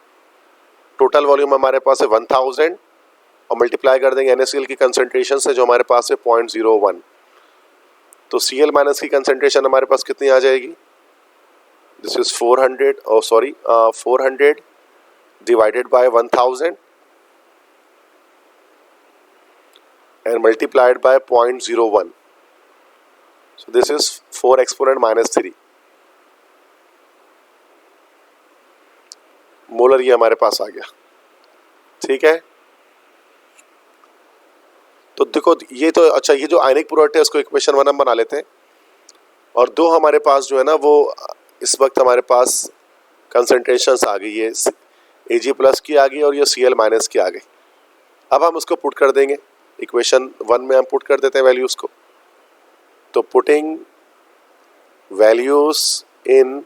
टोटल वॉल्यूम हमारे पास है 1000 और मल्टीप्लाई कर देंगे NaCl की कंसंट्रेशन से जो हमारे पास है 0.01। तो Cl माइनस की कंसंट्रेशन हमारे पास कितनी आ जाएगी, this is 400 divided by 1000 and multiplied by 0.01, so this is 4 exponent minus 3 molar, ये हमारे पास आ गया। ठीक है, तो देखो ये तो अच्छा, ये जो आयनिक प्रोडक्ट है उसको इक्वेशन 1 हम बना लेते हैं, और दो हमारे पास जो है ना वो इस वक्त हमारे पास कंसंट्रेशंस आ गई है, Ag प्लस की आ गई और ये Cl माइनस की आ गई। अब हम उसको पुट कर देंगे इक्वेशन 1 में, हम पुट कर देते हैं वैल्यूज को। तो putting values in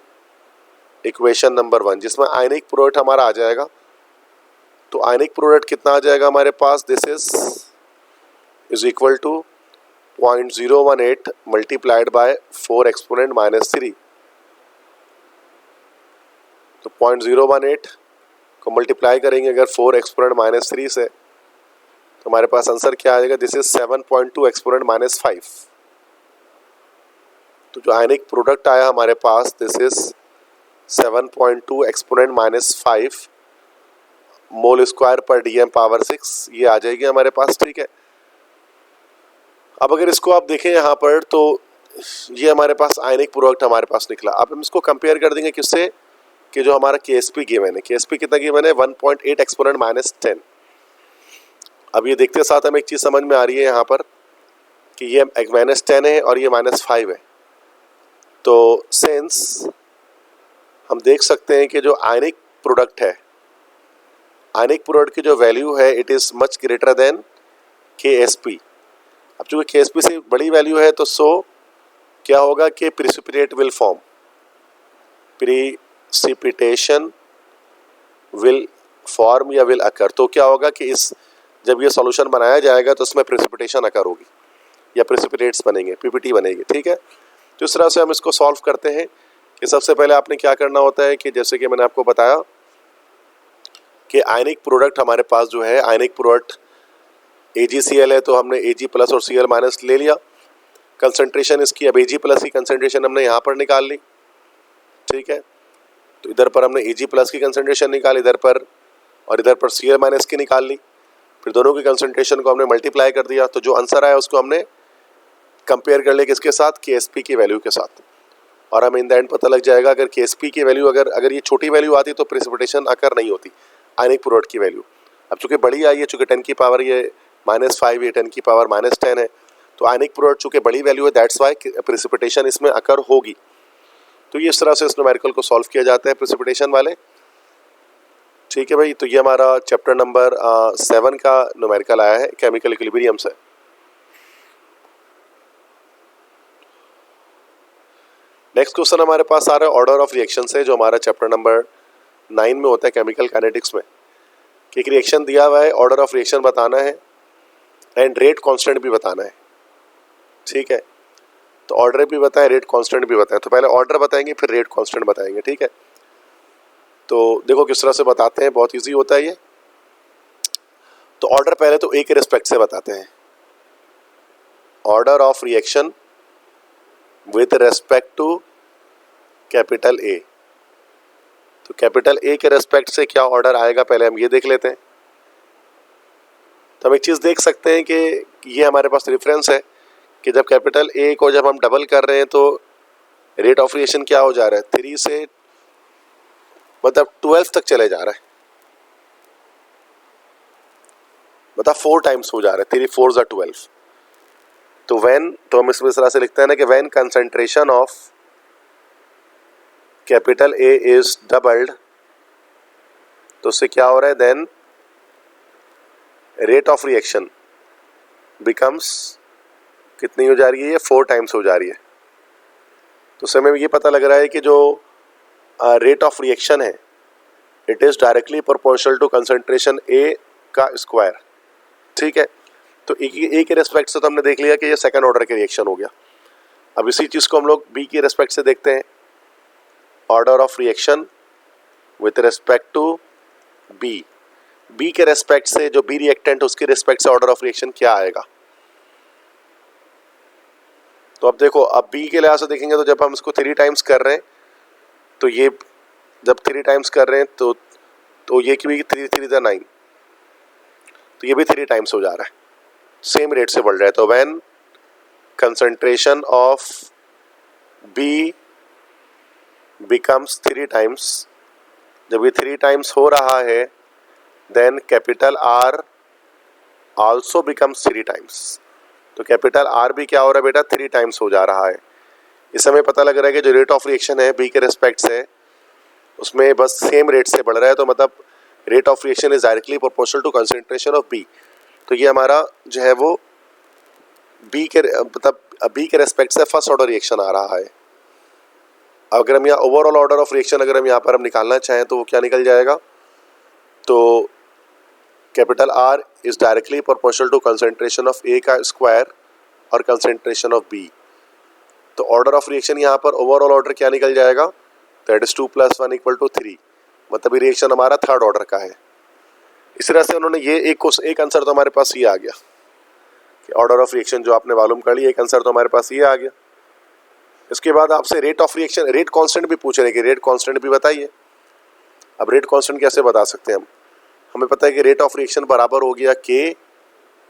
equation number 1 जिसमें आयनिक प्रोडक्ट हमारा आ जाएगा, तो आयनिक प्रोडक्ट कितना आ जाएगा हमारे पास, this is equal to 0.018 multiplied by 4 exponent minus 3। तो 0.018 को मल्टीप्लाई करेंगे अगर 4 एक्सपोनेंट माइनस 3 से, तो हमारे पास आंसर क्या आएगा, दिस इज 7.2 एक्सपोनेंट माइनस 5। तो जो आयनिक प्रोडक्ट आया हमारे पास this is 7.2 exponent minus 5 mole square पर DM पावर 6, ये आ जाएगी हमारे पास। ठीक है, अब अगर इसको आप देखें यहाँ पर तो ये हमारे पास आयनिक प्रोडक्ट हमारे पास निकला। अब हम इसको कंपेयर कर देंगे किससे, कि जो हमारा KSP गिवन है, KSP कितना गिवन है 1.8 एक्सपोनेंट माइनस 10। अब ये देखते साथ हमें एक चीज़ समझ में आ रही है यहाँ पर कि ये -10 है और ये -5 है। तो सेंस हम देख सकते हैं कि जो आयनिक प्रोडक्ट है, आयनिक प्रोडक्ट की जो वैल्यू है it is much greater than KSP। अब चूँकि KSP से बड़ी वैल्यू है तो सो क्या होगा कि precipitate will form, precipitation will form या विल अकर। तो क्या होगा कि इस जब ये सॉल्यूशन बनाया जाएगा तो उसमें प्रिसिपिटेशन अकर होगी या प्रिसिपिटेट्स बनेंगे, PPT बनेगी। ठीक है, तो इस तरह से हम इसको सॉल्व करते हैं कि सबसे पहले आपने क्या करना होता है कि जैसे कि मैंने आपको बताया कि आयनिक प्रोडक्ट हमारे पास जो है, आयनिक प्रोडक्ट AgCl है तो हमने Ag प्लस और Cl माइनस ले लिया, कंसंट्रेशन इसकी, अब Ag प्लस की कंसंट्रेशन हमने यहाँ पर निकाल ली। ठीक है, तो इधर पर हमने Ag प्लस की कंसंट्रेशन निकाली इधर पर, और इधर पर Cl माइनस की निकाल ली, फिर दोनों की कंसंट्रेशन को हमने मल्टीप्लाई कर दिया, तो जो आंसर आया उसको हमने कंपेयर कर लिया किसके साथ, Ksp की वैल्यू के साथ, और हमें इन द एंड पता लग जाएगा अगर Ksp की वैल्यू अगर ये छोटी वैल्यू आती तो प्रेसिपिटेशन अकर नहीं होती, आयनिक प्रोडक्ट की वैल्यू। अब चूंकि बड़ी आई है, चूंकि 10 की पावर ये -5, ये 10 की पावर -10 है, तो आयनिक प्रोडक्ट चूंकि बड़ी वैल्यू है, दैट्स वाई प्रेसिपिटेशन इसमें अकर होगी। तो ये इस तरह से इस न्यूमेरिकल को सॉल्व किया जाता है प्रेसिपिटेशन वाले। ठीक है भाई, तो ये हमारा चैप्टर नंबर 7 का न्यूमेरिकल आया है केमिकल इक्विलिब्रियम से। नेक्स्ट क्वेश्चन हमारे पास आ रहा है ऑर्डर ऑफ रिएक्शन से, जो हमारा चैप्टर नंबर 9 में होता है केमिकल काइनेटिक्स में, कि एक रिएक्शन दिया हुआ है, ऑर्डर ऑफ रिएक्शन बताना है एंड रेट कांस्टेंट भी बताना है। ठीक है, तो ऑर्डर भी बताएं, रेट कांस्टेंट भी बताएं। तो पहले ऑर्डर बताएंगे फिर रेट कांस्टेंट बताएंगे। ठीक है, तो देखो किस तरह से बताते हैं, बहुत इजी होता है ये। तो ऑर्डर पहले तो ए के रिस्पेक्ट से बताते हैं, order of reaction with respect to capital A. तो कैपिटल ए के रेस्पेक्ट से क्या ऑर्डर आएगा पहले हम ये देख लेते हैं। तो हम एक चीज़ देख सकते हैं कि ये हमारे पास रेफरेंस है कि जब कैपिटल ए को जब हम डबल कर रहे हैं तो रेट ऑफ रिएक्शन क्या हो जा रहा है, 3 से मतलब 12 तक चले जा रहा है, मतलब 4 टाइम्स हो जा रहा है, 3 4 = 12। तो तो हम इसमें इस तरह से लिखते हैं ना कि when concentration of capital A is doubled, तो उससे क्या हो रहा है, then rate of reaction becomes कितनी हो जा रही है, ये 4 टाइम्स हो जा रही है। तो उससे हमें ये पता लग रहा है कि जो रेट ऑफ रिएक्शन है it is directly proportional to concentration A का स्क्वायर। ठीक है, तो ए के रेस्पेक्ट से तो हमने देख लिया कि ये सेकंड ऑर्डर के रिएक्शन हो गया। अब इसी चीज़ को हम लोग बी के रेस्पेक्ट से देखते हैं, order of reaction with respect to B. B के रेस्पेक्ट से जो बी रिएक्टेंट उसके रेस्पेक्ट से ऑर्डर ऑफ रिएक्शन क्या आएगा। तो अब देखो, अब बी के लिहाज से देखेंगे तो जब हम इसको 3 टाइम्स कर रहे हैं, तो ये जब 3 टाइम्स कर रहे हैं तो ये की भी 3 3 9, तो ये भी 3 टाइम्स हो जा रहा है, सेम रेट से बढ़ रहा है। तो when concentration of B becomes 3 times, जब ये 3 टाइम्स हो रहा है, then capital R also becomes 3 times. तो कैपिटल आर भी क्या हो रहा है बेटा, 3 टाइम्स हो जा रहा है। इस समय पता लग रहा है कि जो रेट ऑफ रिएक्शन है बी के रेस्पेक्ट से उसमें बस सेम रेट से बढ़ रहा है, तो मतलब rate of reaction is directly proportional to concentration of B. तो ये हमारा जो है वो बी के मतलब बी के रेस्पेक्ट से फर्स्ट ऑर्डर रिएक्शन आ रहा है। अगर हम यहाँ ओवरऑल ऑर्डर ऑफ रिएक्शन अगर हम यहाँ पर हम निकालना चाहें तो वो क्या निकल जाएगा, तो capital R is directly proportional to concentration of A का स्क्वायर और कंसंट्रेशन ऑफ बी। तो ऑर्डर ऑफ रिएक्शन यहाँ पर ओवरऑल ऑर्डर क्या निकल जाएगा, दैट इज 2 + 1 = 3, मतलब ये रिएक्शन हमारा थर्ड ऑर्डर का है। इस तरह से उन्होंने ये एक आंसर तो हमारे पास ये आ गया कि ऑर्डर ऑफ रिएक्शन जो आपने मालूम कर लिया, एक आंसर तो हमारे पास ये आ गया। इसके बाद आपसे rate of reaction, rate constant भी पूछ रहे हैं कि रेट कांस्टेंट भी बताइए। अब रेट कांस्टेंट कैसे बता सकते हैं हम, हमें पता है कि रेट ऑफ रिएक्शन बराबर हो गया के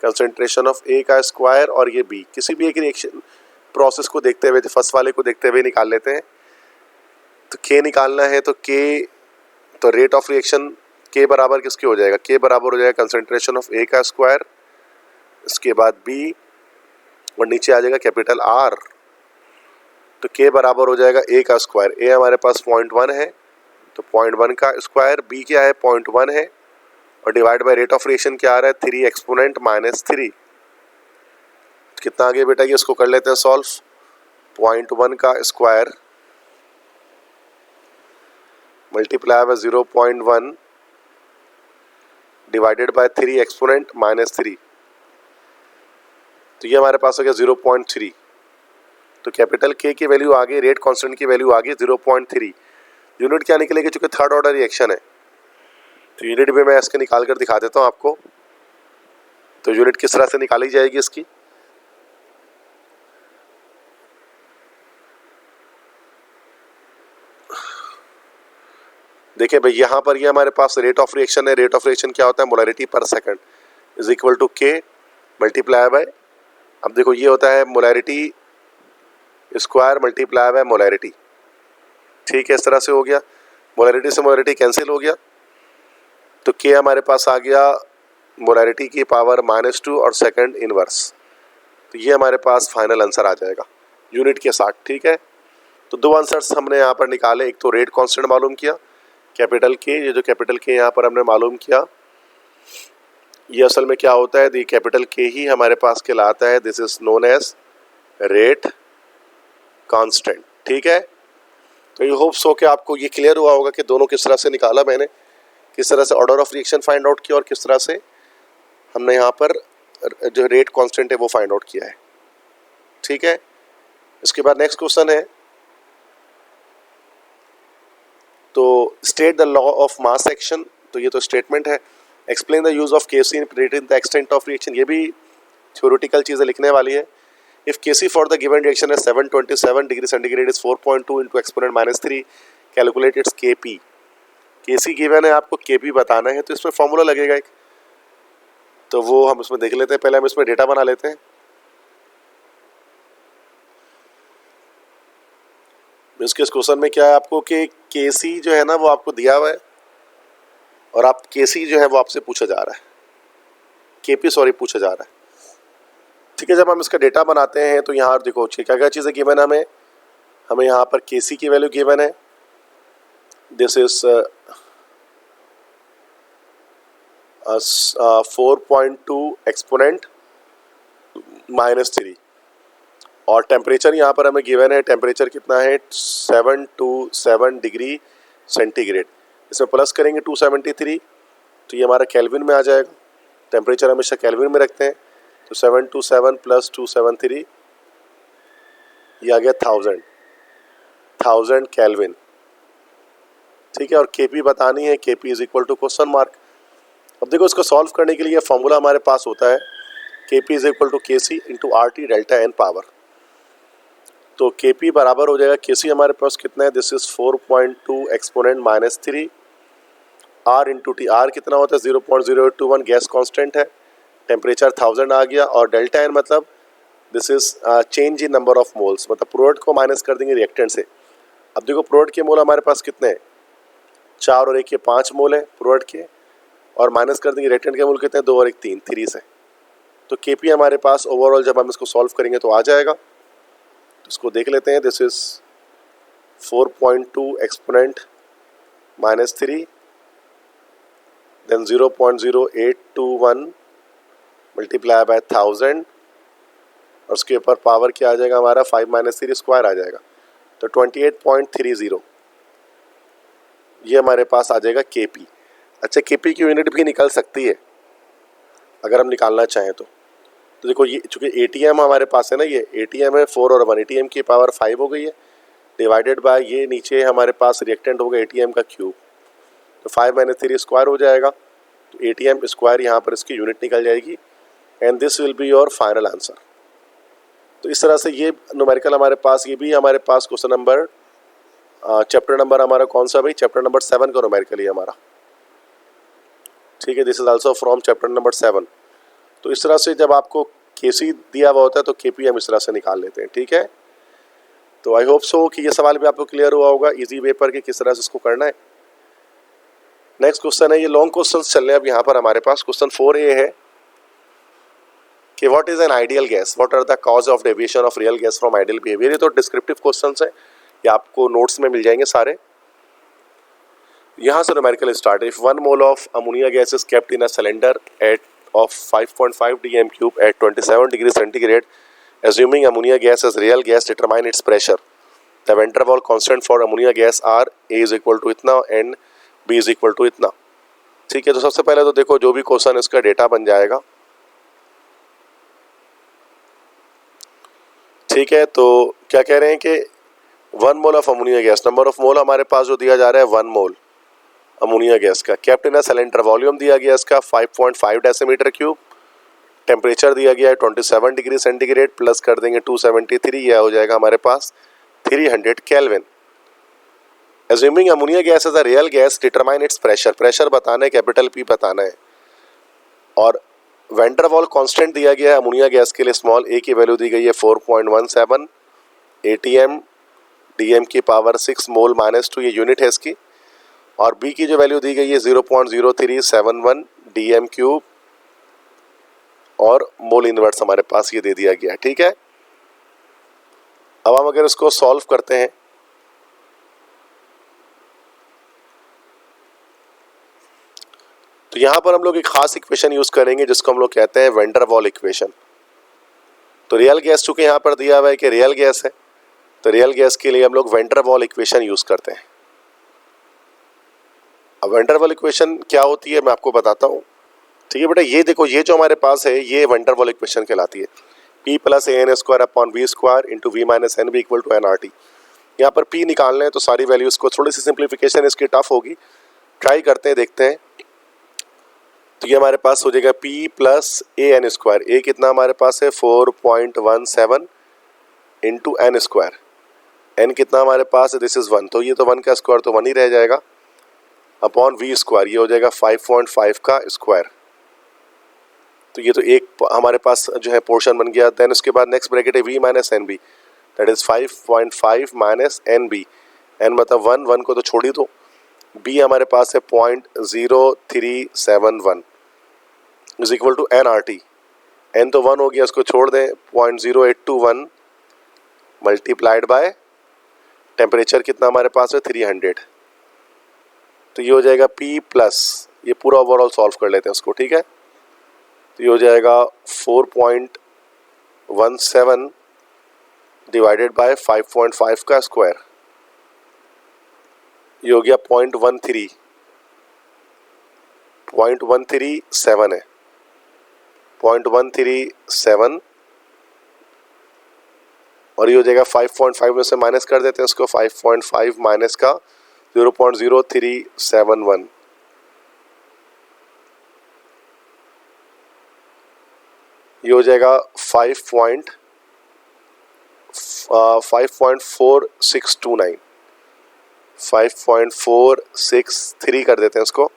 कंसंट्रेशन ऑफ ए का स्क्वायर और ये बी। किसी भी एक रिएक्शन प्रोसेस को देखते हुए, फर्स्ट वाले को देखते हुए निकाल लेते हैं। तो के निकालना है तो के, तो रेट ऑफ रिएक्शन के बराबर किसके हो जाएगा, के बराबर हो जाएगा कंसंट्रेशन ऑफ ए का स्क्वायर, इसके बाद बी और नीचे आ जाएगा कैपिटल आर। तो के बराबर हो जाएगा ए का स्क्वायर, ए हमारे पास 0.1 है तो 0.1 का स्क्वायर, बी क्या है 0.1 है, और divide by rate of reaction क्या आ रहा है 3 एक्सपोनेंट -3। कितना आगे बेटा, ये इसको कर लेते हैं सॉल्व। 0.1 का square multiply by 0.1 divided by 3 exponent -3, तो ये हमारे पास हो गया 0.3। तो कैपिटल के की वैल्यू आ गई, रेट कांस्टेंट की वैल्यू आ गई 0.3। यूनिट क्या निकलेगी, चूंकि थर्ड ऑर्डर रिएक्शन है तो यूनिट भी मैं इसके निकाल कर दिखा देता हूँ आपको। तो यूनिट किस तरह से निकाली जाएगी इसकी, देखिए भाई यहाँ पर ये हमारे पास रेट ऑफ रिएक्शन है। रेट ऑफ रिएक्शन क्या होता है? मोलैरिटी पर सेकंड इज इक्वल टू के मल्टीप्लाई बाय, अब देखो ये होता है molarity square multiply by molarity. ठीक है, इस तरह से हो गया। मोलैरिटी से मोलैरिटी कैंसिल हो गया तो के हमारे पास आ गया मोलैरिटी की पावर -2 और सेकंड इनवर्स। तो ये हमारे पास फाइनल आंसर आ जाएगा यूनिट के साथ। ठीक है, तो दो आंसर्स हमने यहाँ पर निकाले। एक तो रेट कांस्टेंट मालूम किया कैपिटल के, ये जो कैपिटल के यहाँ पर हमने मालूम किया, ये असल में क्या होता है? दी कैपिटल के ही हमारे पास कहलाता है, this is known as rate constant. ठीक है, तो ये होप्स हो कि आपको ये क्लियर हुआ होगा कि दोनों किस तरह से निकाला मैंने, किस तरह से order of reaction find out किया और किस तरह से हमने यहाँ पर जो रेट कांस्टेंट है वो फाइंड आउट किया है। ठीक है, इसके बाद नेक्स्ट क्वेश्चन है, तो state the law of mass action. तो ये तो स्टेटमेंट है। Explain the use of KC in predicting the extent of reaction, ये भी थ्योरेटिकल चीज़ें लिखने वाली है। If KC for the given reaction है 727 degree centigrade is 4.2 into exponent -3 calculate its KP. KC given है, आपको केपी बताना है, तो इसमें फॉर्मूला लगेगा एक, तो वो हम इसमें देख लेते हैं। पहले हम इसमें डेटा बना लेते हैं। इसके क्वेश्चन में क्या है आपको कि केसी जो है ना वो आपको दिया हुआ है और आप केसी जो है वो आपसे पूछा जा रहा है, केपी सॉरी पूछा जा रहा है। ठीक है, जब हम इसका डेटा बनाते हैं तो यहाँ देखो क्या क्या चीज़ें गिवन है हमें यहाँ पर केसी की वैल्यू गिवन है, दिस इज 4.2 एक्सपोनेंट -3 और टेम्परेचर यहाँ पर हमें गिवन है, टेम्परेचर कितना है 727 डिग्री सेंटीग्रेड। इसमें प्लस करेंगे 273 तो ये हमारा केल्विन में आ जाएगा। टेम्परेचर हमेशा केल्विन में रखते हैं, तो 727 प्लस 273 ये आ गया 1000 केल्विन। ठीक है, और केपी बतानी है, KP is equal to question mark. अब देखो इसको सॉल्व करने के लिए फॉर्मूला हमारे पास होता है KP is equal to KC into RT delta N power. तो केपी बराबर हो जाएगा, केसी हमारे पास कितना है, this is 4.2 exponent -3 R into T. R कितना होता है 0.0821, गैस कांस्टेंट है, टेम्परेचर 1000 आ गया, और डेल्टा एन मतलब this is change in number of moles, मतलब प्रोडक्ट को माइनस कर देंगे रिएक्टेंट से। अब देखो प्रोडक्ट के मोल हमारे पास कितने हैं, 4 और 1 के 5 मोल है प्रोडक्ट के, और माइनस कर देंगे रिएक्टेंट के मोल कितने हैं, 2 और 1 3 से। तो केपी हमारे पास ओवरऑल जब हम इसको सॉल्व करेंगे तो आ जाएगा। तो इसको देख लेते हैं, this is 4.2 exponent -3 then 0.0821 multiply by 1000 और उसके ऊपर पावर क्या आ जाएगा हमारा 5 - 3 स्क्वायर आ जाएगा, तो 28.30 ये हमारे पास आ जाएगा केपी। अच्छा, केपी की यूनिट भी निकल सकती है अगर हम निकालना चाहें तो देखो ये चूँकि एटीएम हमारे पास है ना, ये एटीएम है 4 और 1, एटीएम की पावर 5 हो गई है, डिवाइडेड बाय ये नीचे हमारे पास रिएक्टेंट होगा एटीएम का क्यूब, तो 5 - 3 स्क्वायर हो जाएगा, तो एटीएम स्क्वायर यहाँ पर इसकी यूनिट निकल जाएगी, and this will be your final answer. तो इस तरह से ये न्यूमेरिकल हमारे पास, ये भी हमारे पास क्वेश्चन नंबर चैप्टर नंबर हमारा कौन सा भाई, चैप्टर नंबर 7 का न्यूमेरिकल ही हमारा। ठीक है, this is also from chapter number 7। तो इस तरह से जब आपको केसी दिया हुआ होता है तो केपी हम इस तरह से निकाल लेते हैं। ठीक है, तो आई होप सो कि ये सवाल भी आपको क्लियर हुआ होगा इजी वे पर कि किस तरह से इसको करना है। नेक्स्ट क्वेश्चन है, ये लॉन्ग क्वेश्चन चल रहे हैं अब यहाँ पर हमारे पास। क्वेश्चन 4A है कि what is an ideal gas, what are the cause of deviation of real gas from ideal behaviour. ये तो डिस्क्रिप्टिव क्वेश्चंस है, ये आपको नोट्स में मिल जाएंगे सारे। यहाँ से numerical start. If 1 mole of ammonia gas is kept in a cylinder eight of 5.5 dm cube at 27 degrees centigrade, assuming ammonia gas as real gas, determine its pressure. The van der Waals constant for ammonia gas are A is equal to इतना and B is equal to इतना। ठीक है, तो सबसे पहले तो देखो जो भी क्वेश्चन इसका डेटा बन जाएगा। ठीक है, तो क्या कह रहे हैं कि 1 mole of ammonia gas, number of mole हमारे पास जो दिया जा रहा है 1 मोल अमोनिया गैस का, kept in a cylinder, volume दिया गया इसका 5.5 डेसीमीटर क्यूब, टेम्परेचर दिया गया है 27 डिग्री सेंटीग्रेड, प्लस कर देंगे 273, यह हो जाएगा हमारे पास 300 kelvin. Assuming ammonia gas as a real gas determine its pressure, pressure बताना है, कैपिटल P बताना है, और वैन वाल कांस्टेंट दिया गया है अमोनिया गैस के लिए, स्मॉल a की वैल्यू दी गई है 4.17 atm dm की पावर 6 मोल -2, ये यूनिट है इसकी, और b की जो वैल्यू दी गई है 0.0371 dm क्यूब, और मोल इनवर्स हमारे पास ये दे दिया गया है। ठीक है, अब हम अगर इसको सॉल्व करते हैं तो यहां पर हम लोग एक खास इक्वेशन यूज करेंगे जिसको हम लोग कहते हैं वैन डर वाल इक्वेशन। तो रियल गैस चूंकि यहां पर दिया हुआ है कि रियल गैस है, तो रियल गैस के लिए हम लोग वैन डर वाल इक्वेशन यूज करते हैं। अब वैन डर वाल इक्वेशन क्या होती है मैं आपको बताता हूं। ठीक है बेटा, ये देखो, ये जो हमारे पास है ये वैन डर वाल इक्वेशन कहलाती है। P + an² upon v² into v - nb equal to nRT। यहाँ पर P निकालना है तो सारी वैल्यूज को, थोड़ी सी सिंप्लीफिकेशन इसकी टफ होगी, ट्राई करते हैं, देखते हैं। तो ये हमारे पास हो जाएगा P + an², a कितना हमारे पास है 4.17 इंटू n², n कितना हमारे पास है, दिस इज 1, तो ये तो 1 का स्क्वायर तो 1 ही रह जाएगा, अपॉन v², ये हो जाएगा 5.5 का स्क्वायर। तो ये तो एक हमारे पास जो है पोर्शन बन गया। देन उसके बाद नेक्स्ट ब्रैकेट है v - nb, that is 5.5 - nb, n मतलब 1, 1 को तो छोड़ ही दो, b हमारे पास है 0.0371 is equal to nRT, n तो 1 हो गया, उसको छोड़ दें, 0.0821 मल्टीप्लाइड बाय टेम्परेचर कितना हमारे पास है 300, तो ये हो जाएगा P प्लस, ये पूरा ओवरऑल सॉल्व कर लेते हैं उसको। ठीक है, तो ये हो जाएगा 4.17 डिवाइडेड बाय 5.5 का स्क्वायर, ये हो गया 0.137 है, 0.137, और ये हो जाएगा 5.5 में से माइनस कर देते हैं उसको, 5.5 माइनस का 0.0371, ये हो जाएगा 5.4629, 5.463 कर देते हैं उसको,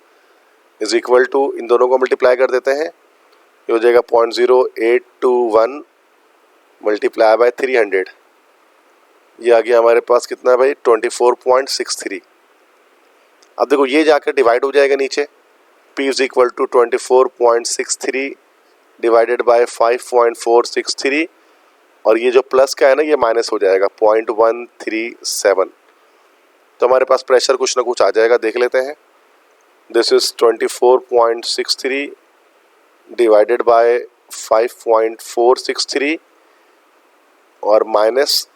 इज इक्वल टू, इन दोनों को मल्टीप्लाई कर देते हैं, ये हो जाएगा 0.0821 मल्टीप्लाई बाय 300, ये आ गया हमारे पास कितना भाई 24.63। अब देखो ये जाकर डिवाइड हो जाएगा नीचे, P is equal to 24.63 divided by 5.463, और ये जो प्लस का है ना ये माइनस हो जाएगा 0.137, तो हमारे पास प्रेशर कुछ ना कुछ आ जाएगा, देख लेते हैं। दिस इज 24.63 डिवाइडेड बाय 5.463 और माइनस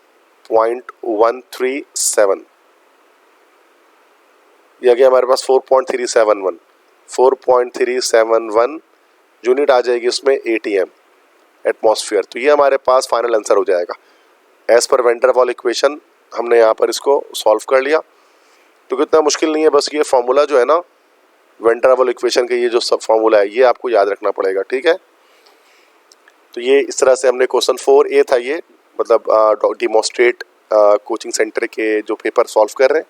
0.137, ये आ गया हमारे पास 4.371 यूनिट आ जाएगी उसमें ATM, एटमॉस्फेयर। तो ये हमारे पास फाइनल आंसर हो जाएगा एज पर वैन डर वाल इक्वेशन। हमने यहाँ पर इसको सॉल्व कर लिया, तो कितना मुश्किल नहीं है, बस ये फॉर्मूला जो है ना वैन डर वाल इक्वेशन का, ये जो सब फॉर्मूला है ये आपको याद रखना पड़ेगा। ठीक है, तो ये इस तरह से हमने क्वेश्चन 4A था ये, मतलब डिमोस्ट्रेट कोचिंग सेंटर के जो पेपर सॉल्व कर रहे हैं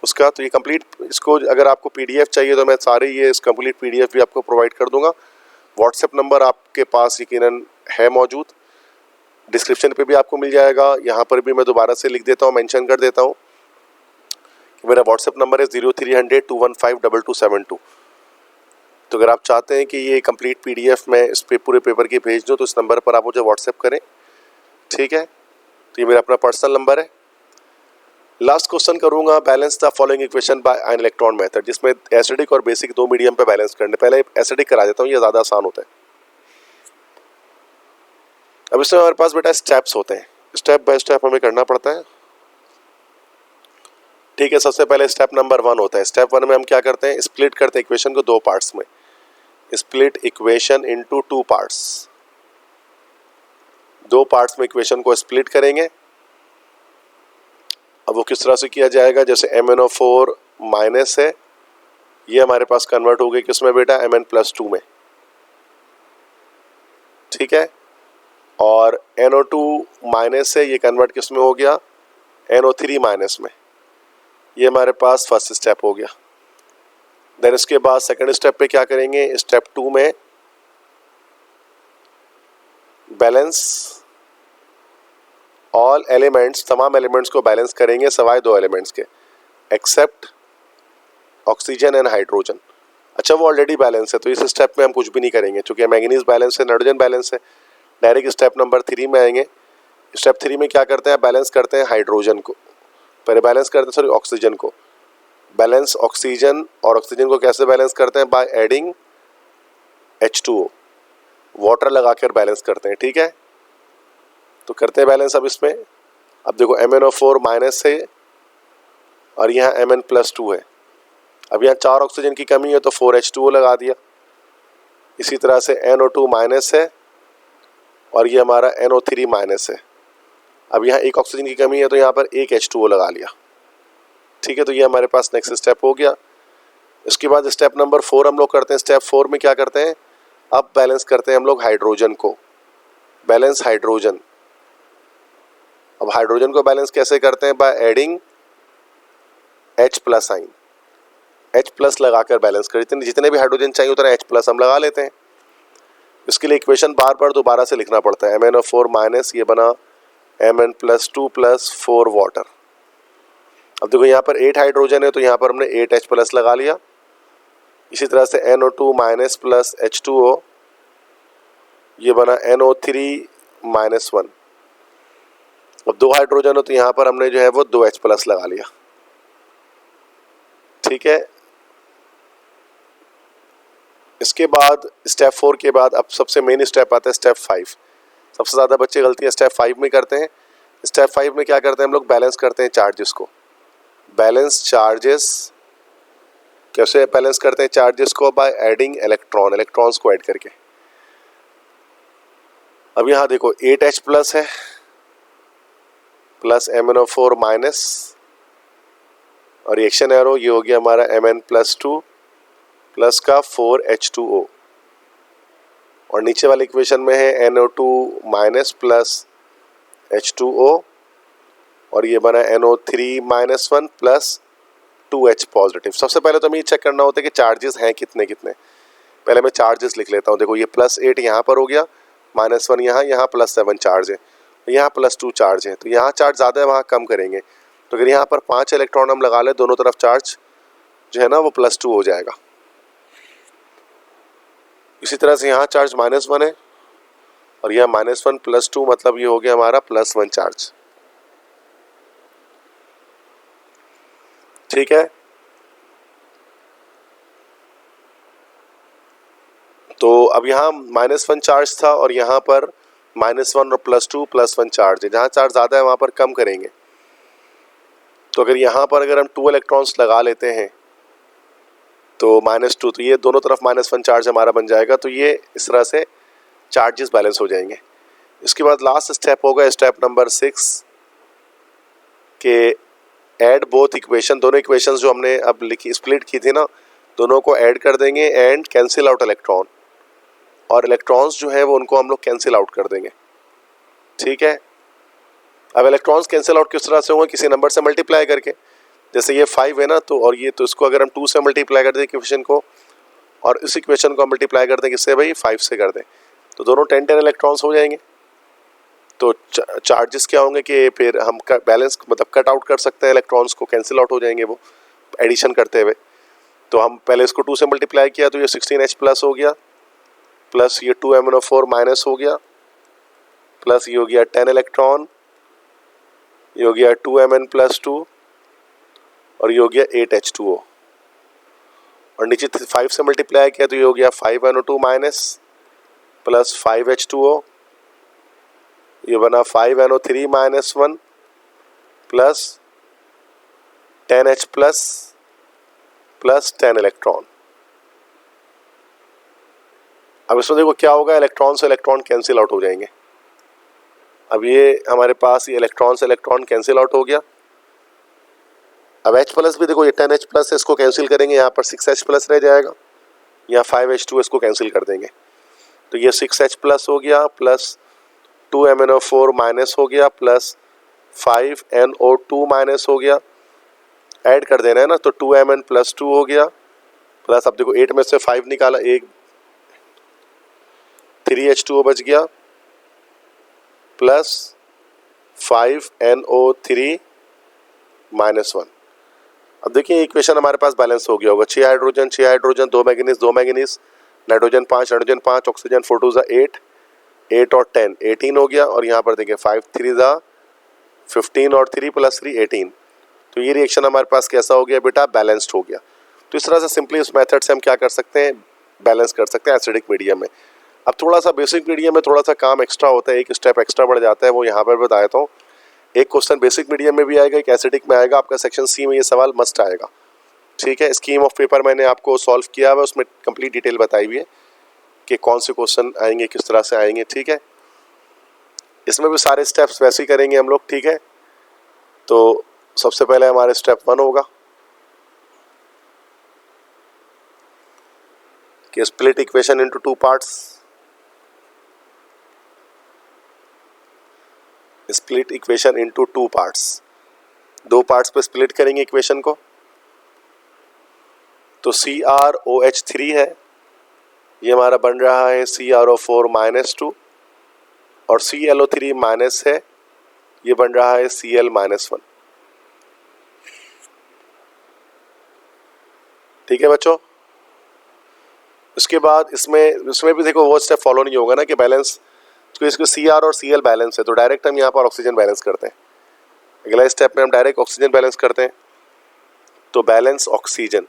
उसका। तो ये कंप्लीट, इसको अगर आपको PDF चाहिए तो मैं सारे ये इस कंप्लीट PDF भी आपको प्रोवाइड कर दूंगा। व्हाट्सएप नंबर आपके पास यकीनन है मौजूद, डिस्क्रिप्शन पे भी आपको मिल जाएगा, यहाँ पर भी मैं दोबारा से लिख देता हूँ, मेंशन कर देता हूँ कि मेरा व्हाट्सएप नंबर है 0300-215-2272। तो अगर आप चाहते हैं कि ये कंप्लीट PDF मैं इस पे पूरे पेपर की भेज दूँ तो इस नंबर पर आप मुझे व्हाट्सएप करें। ठीक है, तो ये मेरा अपना पर्सनल नंबर है। लास्ट क्वेश्चन करूंगा, balance the following equation by ion electron method, जिसमें एसिडिक और बेसिक दो मीडियम पे बैलेंस करने। पहले एसिडिक करा देता हूँ, ये ज़्यादा आसान होता है। अब इसमें हमारे पास बेटा स्टेप्स होते हैं, स्टेप बाय स्टेप हमें करना पड़ता है। ठीक है, सबसे पहले स्टेप नंबर 1 होता है। स्टेप 1 में हम क्या करते हैं, स्प्लिट करते हैं इक्वेशन को दो पार्ट्स में, स्प्लिट इक्वेशन इनटू 2 पार्ट्स। दो पार्ट्स में इक्वेशन को स्प्लिट करेंगे। अब वो किस तरह से किया जाएगा, जैसे MnO4 माइनस है, ये हमारे पास कन्वर्ट हो गई किसमें बेटा, Mn+2 में। ठीक है, और NO2 माइनस है, ये कन्वर्ट किस में हो गया, NO3 माइनस में। ये हमारे पास फर्स्ट स्टेप हो गया। देन इसके बाद सेकंड स्टेप पे क्या करेंगे, स्टेप 2 में बैलेंस ऑल एलिमेंट्स, तमाम एलिमेंट्स को बैलेंस करेंगे सवाए 2 एलिमेंट्स के, एक्सेप्ट ऑक्सीजन एंड हाइड्रोजन। अच्छा वो ऑलरेडी बैलेंस है तो इस स्टेप में हम कुछ भी नहीं करेंगे, क्योंकि मैंगनीज बैलेंस है, नाइट्रोजन बैलेंस है। डायरेक्ट स्टेप नंबर 3 में आएंगे। स्टेप 3 में क्या करते हैं, बैलेंस करते हैं हाइड्रोजन को, पहले बैलेंस करते हैं ऑक्सीजन को। बैलेंस ऑक्सीजन, और ऑक्सीजन को कैसे बैलेंस करते हैं, बाय एडिंग H2O, वाटर लगा कर बैलेंस करते हैं। ठीक है, तो करते हैं बैलेंस अब इसमें। अब देखो MnO4 माइनस है और यहाँ Mn+2 है। अब यहाँ 4 ऑक्सीजन की कमी है तो 4H2O लगा दिया। इसी तरह से NO2 माइनस है और ये हमारा NO3 माइनस है। अब यहाँ 1 ऑक्सीजन की कमी है तो यहाँ पर 1 H2O लगा लिया। ठीक है, तो ये हमारे पास नेक्स्ट स्टेप हो गया। इसके बाद स्टेप नंबर 4 हम लोग करते हैं। स्टेप 4 में क्या करते हैं, अब बैलेंस करते हैं हम लोग हाइड्रोजन को, बैलेंस हाइड्रोजन। अब हाइड्रोजन को बैलेंस कैसे करते हैं, बाय एडिंग H+ आइन, H+ लगाकर बैलेंस करते हैं। जितने भी हाइड्रोजन चाहिए उतना H+ हम लगा लेते हैं। इसके लिए इक्वेशन बार बार दोबारा से लिखना पड़ता है। MnO4 माइनस, ये बना Mn+2 + 4 वाटर। अब देखो यहाँ पर 8 हाइड्रोजन है तो यहाँ पर हमने 8 H+ लगा लिया। इसी तरह से NO2 माइनस प्लस H2O, ये बना NO3 -1। अब 2 हाइड्रोजन हो तो यहाँ पर हमने जो है वो 2 H+ लगा लिया। ठीक है, इसके बाद स्टेप 4 के बाद अब सबसे मेन स्टेप आता है स्टेप 5। सबसे ज़्यादा बच्चे गलतियाँ स्टेप 5 में करते हैं। स्टेप 5 में क्या करते हैं हम लोग, बैलेंस करते हैं चार्जेस को। बैलेंस चार्जेस कैसे बैलेंस करते हैं चार्जेस को, बाय एडिंग इलेक्ट्रॉन, इलेक्ट्रॉन्स को ऐड करके। अब यहाँ देखो 8 H+ है प्लस MnO4 माइनस और रिएक्शन एरो, ये हो गया हमारा Mn+2 प्लस का 4 H2O, और नीचे वाली इक्वेशन में है NO2 माइनस प्लस H2O और ये बना NO3 -1 प्लस 2H पॉजिटिव। सबसे पहले तो हमें ये चेक करना होता है कि चार्जेस हैं कितने कितने। पहले मैं चार्जेस लिख लेता हूँ। देखो ये +8 यहाँ पर हो गया, -1 यहाँ, यहाँ +7 चार्ज है, यहाँ +2 चार्ज है। तो यहाँ चार्ज ज़्यादा है, वहाँ कम करेंगे। तो अगर यहाँ पर 5 इलेक्ट्रॉन हम लगा ले, दोनों तरफ चार्ज जो है ना वो +2 हो जाएगा। इसी तरह से यहाँ चार्ज -1 है और यह -1 + 2 मतलब ये हो गया हमारा +1 चार्ज। ठीक है, तो अब यहाँ -1 चार्ज था और यहाँ पर -1 और +2 +1 चार्ज है। जहाँ चार्ज ज़्यादा है वहाँ पर कम करेंगे। तो अगर यहाँ पर अगर हम 2 इलेक्ट्रॉन्स लगा लेते हैं तो -2, तो ये दोनों तरफ -1 चार्ज हमारा बन जाएगा। तो ये इस तरह से चार्जेस बैलेंस हो जाएंगे। इसके बाद लास्ट स्टेप होगा स्टेप नंबर 6 के ऐड बोथ इक्वेशन। दोनों इक्वेशंस जो हमने अब लिखी स्प्लिट की थी ना, दोनों को ऐड कर देंगे एंड कैंसिल आउट इलेक्ट्रॉन, और इलेक्ट्रॉन्स जो है वो उनको हम लोग कैंसिल आउट कर देंगे। ठीक है, अब इलेक्ट्रॉन्स कैंसिल आउट किस तरह से होंगे, किसी नंबर से मल्टीप्लाई करके। जैसे ये 5 है ना, तो और ये, तो इसको अगर हम 2 से मल्टीप्लाई कर दें इक्वेशन को, और इस इक्वेशन को मल्टीप्लाई कर दें किससे भाई, 5 से कर दें, तो दोनों 10 इलेक्ट्रॉन्स हो जाएंगे। तो चार्जेस क्या होंगे कि फिर हम बैलेंस मतलब कट आउट कर सकते हैं, इलेक्ट्रॉन्स को कैंसिल आउट हो जाएंगे वो एडिशन करते हुए। तो हम पहले इसको 2 से मल्टीप्लाई किया तो ये 16H+ हो गया, प्लस ये 2 MnO4 माइनस हो गया, प्लस ये हो गया 10 इलेक्ट्रॉन, ये हो गया 2 Mn+2 और ये हो गया 8 H2O, और नीचे 5 से मल्टीप्लाई किया तो ये हो गया 5 NO2 माइनस प्लस 5 H2O, ये बना 5 NO3 -1 plus 10H+ plus 10 electron. अब इसमें देखो क्या होगा, इलेक्ट्रॉन से इलेक्ट्रॉन कैंसिल आउट हो जाएंगे। अब ये हमारे पास ये इलेक्ट्रॉन से इलेक्ट्रॉन कैंसिल आउट हो गया। अब H+ भी देखो ये 10H+ है, इसको कैंसिल करेंगे, यहाँ पर 6H+ रह जाएगा, यहाँ 5H2 इसको कैंसिल कर देंगे। तो ये 6H+ हो गया प्लस 2 MnO4 माइनस हो गया प्लस 5 NO2 माइनस हो गया, ऐड कर देना है ना, तो 2Mn + 2 हो गया, प्लस अब देखो 8 में से 5 निकाला, एक 3H2O बच गया, प्लस 5NO3 -1। अब देखिए इक्वेशन हमारे पास बैलेंस हो गया होगा, 6 hydrogen 6 hydrogen, 2 manganese 2 manganese, nitrogen 5, oxygen 4 2 8, 8 और 10 18 हो गया, और यहाँ पर देखिए 5 3 15 और 3 + 3 18। तो ये रिएक्शन हमारे पास कैसा हो गया बेटा, बैलेंस्ड हो गया। तो इस तरह से सिंपली उस मेथड से हम क्या कर सकते हैं, बैलेंस कर सकते हैं एसिडिक मीडियम में। अब थोड़ा सा बेसिक मीडियम में थोड़ा सा काम एक्स्ट्रा होता है, एक स्टेप एक्स्ट्रा बढ़ जाता है, वो यहाँ पर बताया था। एक क्वेश्चन बेसिक मीडियम में भी आएगा, एक एसिडिक में आएगा, आपका सेक्शन सी में ये सवाल मस्ट आएगा। ठीक है, स्कीम ऑफ पेपर मैंने आपको सॉल्व किया हुआ, उसमें कंप्लीट डिटेल बताई हुई है कि कौन से क्वेश्चन आएंगे, किस तरह से आएंगे। ठीक है, इसमें भी सारे स्टेप्स वैसे ही करेंगे हम लोग। ठीक है, तो सबसे पहले हमारे स्टेप 1 होगा कि split equation into 2 parts. Split equation into 2 parts, 2 parts पे स्प्लिट करेंगे इक्वेशन को। तो CrOH3 है, ये हमारा बन रहा है CrO4 -2, और ClO3 माइनस है, ये बन रहा है Cl -1। ठीक है बच्चों, उसके बाद इसमें भी देखो वो स्टेप फॉलो नहीं होगा ना कि बैलेंस, तो इसको Cr और Cl बैलेंस है, तो डायरेक्ट हम यहाँ पर ऑक्सीजन बैलेंस करते हैं। अगला स्टेप में हम डायरेक्ट ऑक्सीजन बैलेंस करते हैं। तो बैलेंस ऑक्सीजन,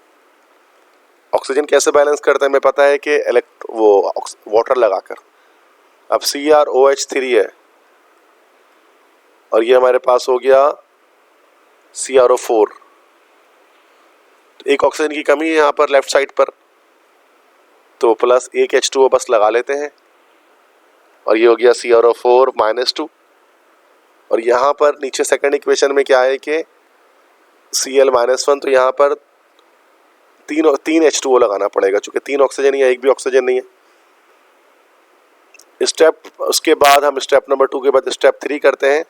ऑक्सीजन कैसे बैलेंस करते हैं हमें पता है कि वाटर लगाकर। अब CrOH3 है, और ये हमारे पास हो गया CrO4, तो एक ऑक्सीजन की कमी है यहाँ पर लेफ्ट साइड पर, तो प्लस एक H2O बस लगा लेते हैं, और ये हो गया CrO4 -2। और यहाँ पर नीचे सेकंड इक्वेशन में क्या है कि Cl -1, तो यहाँ पर तीन H2O लगाना पड़ेगा, चूंकि 3 ऑक्सीजन ही है, एक भी ऑक्सीजन नहीं है। स्टेप, उसके बाद हम स्टेप नंबर 2 के बाद स्टेप 3 करते हैं,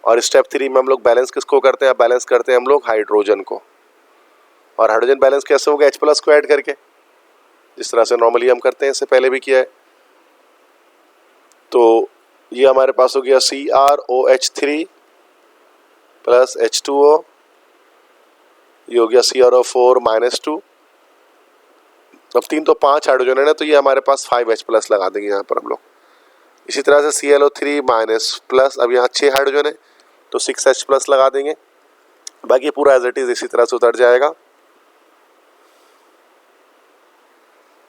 और स्टेप 3 में हम लोग बैलेंस किसको करते हैं, बैलेंस करते हैं हम लोग हाइड्रोजन को। और हाइड्रोजन बैलेंस कैसे होगा, H+ को ऐड करके, जिस तरह से नॉर्मली हम करते हैं, इससे पहले भी किया है। तो ये हमारे पास हो गया CrOH3 + H2O, ये हो गया CrO4 -2। अब 3 तो 5 हाइड्रोजन है ना, तो ये हमारे पास 5H+ लगा देंगे यहाँ पर हम लोग। इसी तरह से ClO3 प्लस, अब यहाँ 6 हाइड्रोजन है, तो 6H+ लगा देंगे। बाकी पूरा एज इट इज इसी तरह से उतर जाएगा।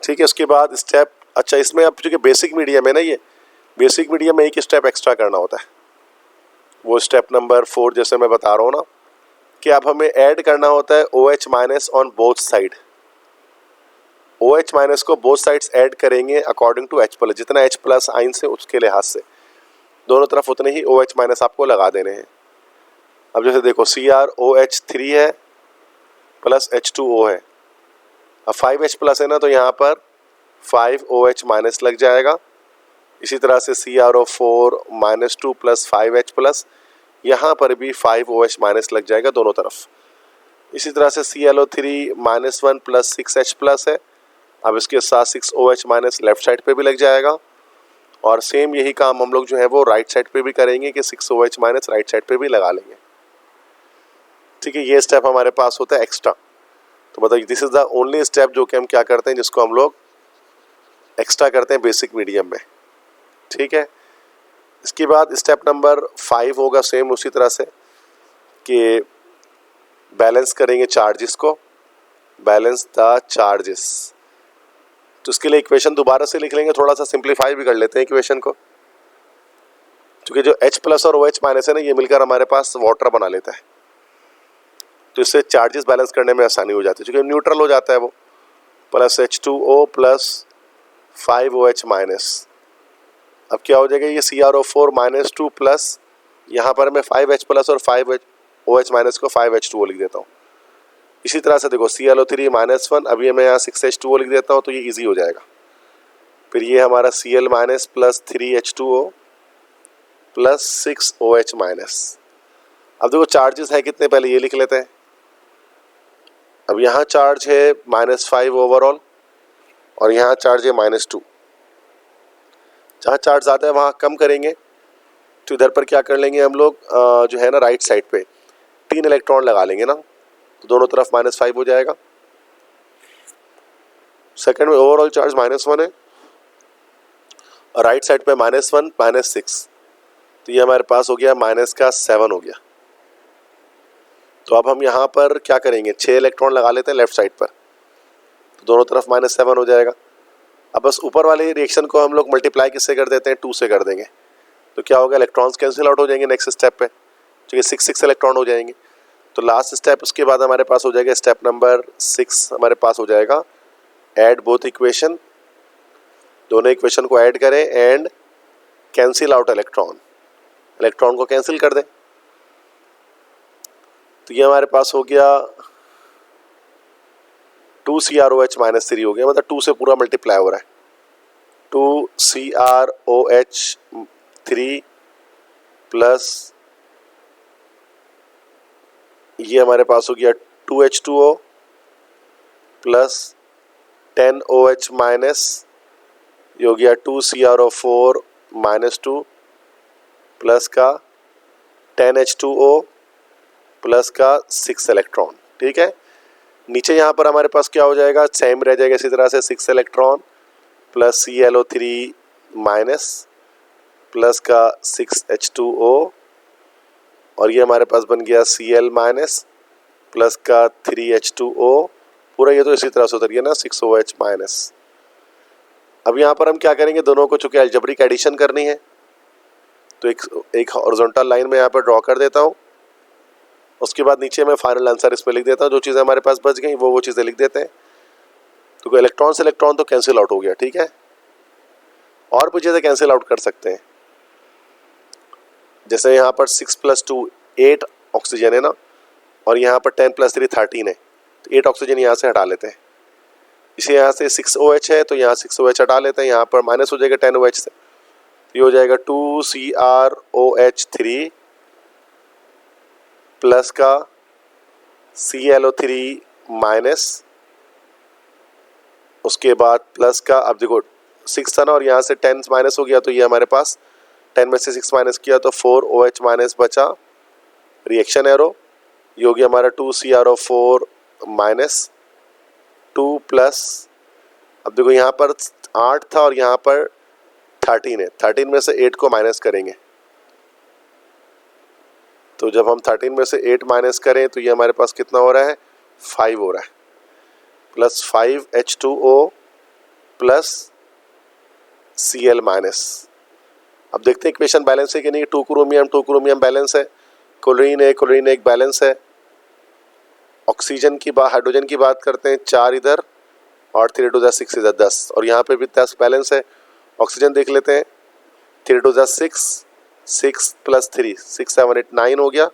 ठीक है, उसके बाद स्टेप, अच्छा इसमें अब चूंकि बेसिक मीडियम है ना, ये बेसिक मीडियम में एक स्टेप एक्स्ट्रा करना होता है, वो स्टेप नंबर 4 जैसे मैं बता रहा हूँ ना, कि अब हमें ऐड करना होता है OH- on both side. OH- को बोथ साइड्स ऐड करेंगे अकॉर्डिंग टू H+, जितना H+ आइन से उसके लिहाज से दोनों तरफ उतने ही OH- आपको लगा देने हैं। अब जैसे देखो CrOH3 है प्लस H2O है, अब 5H+ है ना, तो यहाँ पर 5OH- लग जाएगा। इसी तरह से CrO4 -2 + 5H+, यहाँ पर भी 5OH- लग जाएगा दोनों तरफ। इसी तरह से ClO3 -1 + 6H+ है, अब इसके साथ 6OH- लेफ्ट साइड पे भी लग जाएगा। और सेम यही काम हम लोग जो है वो राइट साइड पे भी करेंगे कि 6OH- राइट साइड पे भी लगा लेंगे। ठीक है, ये स्टेप हमारे पास होता है एक्स्ट्रा। तो मतलब this is the only step जो कि हम क्या करते हैं, जिसको हम लोग एक्स्ट्रा करते हैं बेसिक मीडियम में। ठीक है, इसके बाद स्टेप नंबर 5 होगा सेम उसी तरह से कि बैलेंस करेंगे चार्जेस को, बैलेंस द चार्जेस। तो इसके लिए इक्वेशन दोबारा से लिख लेंगे, थोड़ा सा सिंप्लीफाई भी कर लेते हैं इक्वेशन को, क्योंकि जो H+ और OH- है ना, ये मिलकर हमारे पास वाटर बना लेता है, तो इससे चार्जेस बैलेंस करने में आसानी हो जाती है, क्योंकि न्यूट्रल हो जाता है वो, प्लस H2O + 5OH-। अब क्या हो जाएगा, ये CrO4 -2 प्लस, यहाँ पर मैं 5H+ और 5OH- को 5H2O लिख देता हूँ। इसी तरह से देखो ClO3 -1, अब ये मैं यहाँ 6H2O लिख देता हूँ, तो ये इजी हो जाएगा। फिर ये हमारा Cl- + 3H2O + 6OH-। अब देखो चार्जेस है कितने, पहले ये लिख लेते हैं। अब यहाँ चार्ज है -5 ओवरऑल और यहाँ चार्ज है -2। जहाँ चार्ज ज़्यादा है वहाँ कम करेंगे, तो इधर पर क्या कर लेंगे हम लोग, जो है ना राइट साइड पे 3 इलेक्ट्रॉन लगा लेंगे ना, तो दोनों तरफ -5 हो जाएगा। सेकंड में ओवरऑल चार्ज -1 है और राइट साइड पे -1 -6, तो ये हमारे पास हो गया -7 हो गया। तो अब हम यहाँ पर क्या करेंगे, 6 इलेक्ट्रॉन लगा लेते हैं लेफ्ट साइड पर, तो दोनों तरफ -7 हो जाएगा। अब बस ऊपर वाले रिएक्शन को हम लोग मल्टीप्लाई किससे कर देते हैं, 2 से कर देंगे, तो क्या होगा, इलेक्ट्रॉन्स कैंसिल आउट हो जाएंगे नेक्स्ट स्टेप पे, ठीक है, 6 इलेक्ट्रॉन हो जाएंगे। तो लास्ट स्टेप उसके बाद हमारे पास हो जाएगा स्टेप नंबर 6, हमारे पास हो जाएगा ऐड बोथ इक्वेशन, दोनों इक्वेशन को ऐड करें and cancel out electron, electron को कैंसिल कर दें। तो ये हमारे पास हो गया 2CrOH -3 हो गया, मतलब 2 से पूरा मल्टीप्लाई हो रहा है, 2CrOH3 प्लस ये हमारे पास हो गया 2H2O प्लस 10OH माइनस, ये हो गया 2CrO4 -2 प्लस का 10H2O प्लस का 6 इलेक्ट्रॉन, ठीक है। नीचे यहाँ पर हमारे पास क्या हो जाएगा, सेम रह जाएगा इसी तरह से, 6 electron plus ClO3 minus plus का 6H2O और ये हमारे पास बन गया Cl माइनस प्लस का 3H2O, पूरा ये तो इसी तरह से उतर गया ना, 6OH माइनस। अब यहाँ पर हम क्या करेंगे, दोनों को चूंकि अलजेब्रिक एडिशन करनी है, तो एक हॉरिजॉन्टल लाइन में यहाँ पर ड्रॉ कर देता हूँ। उसके बाद नीचे मैं फाइनल आंसर इसमें लिख देता हूँ, जो चीज़ें हमारे पास बच गई वो चीज़ें लिख देते हैं। तो इलेक्ट्रॉन से इलेक्ट्रॉन तो कैंसिल आउट हो गया, ठीक है। और भी चीज़ें कैंसिल आउट कर सकते हैं, जैसे यहाँ पर 6 + 2 8 ऑक्सीजन है ना, और यहाँ पर 10 + 3 13 है, तो 8 ऑक्सीजन यहाँ से हटा लेते हैं। इसे यहाँ से 6OH है तो यहाँ 6OH हटा लेते हैं, यहाँ पर माइनस हो जाएगा 10OH से, तो ये हो जाएगा 2CrOH3 प्लस का ClO3 माइनस, उसके बाद प्लस का, अब देखो 6 था ना और यहाँ से 10 माइनस हो गया, तो ये हमारे पास 10 में से 6 माइनस किया तो 4OH माइनस बचा, रिएक्शन एरो, ये हो गया हमारा 2CrO4 माइनस 2 प्लस, अब देखो यहाँ पर 8 था और यहाँ पर 13 है, 13 में से 8 को माइनस करेंगे, तो जब हम 13 में से 8 माइनस करें तो ये हमारे पास कितना हो रहा है, 5 हो रहा है, plus 5H2O plus Cl minus. अब देखते हैं इक्वेशन बैलेंस है कि नहीं, 2 क्रोमियम बैलेंस है, क्लोरीन एक बैलेंस है। ऑक्सीजन की बात, हाइड्रोजन की बात करते हैं, 4 इधर और 3 × 6 इधर 10, और यहाँ पे भी 10 बैलेंस है। ऑक्सीजन देख लेते हैं, 3 × 6 6 + 3 6 7 8 9 हो गया,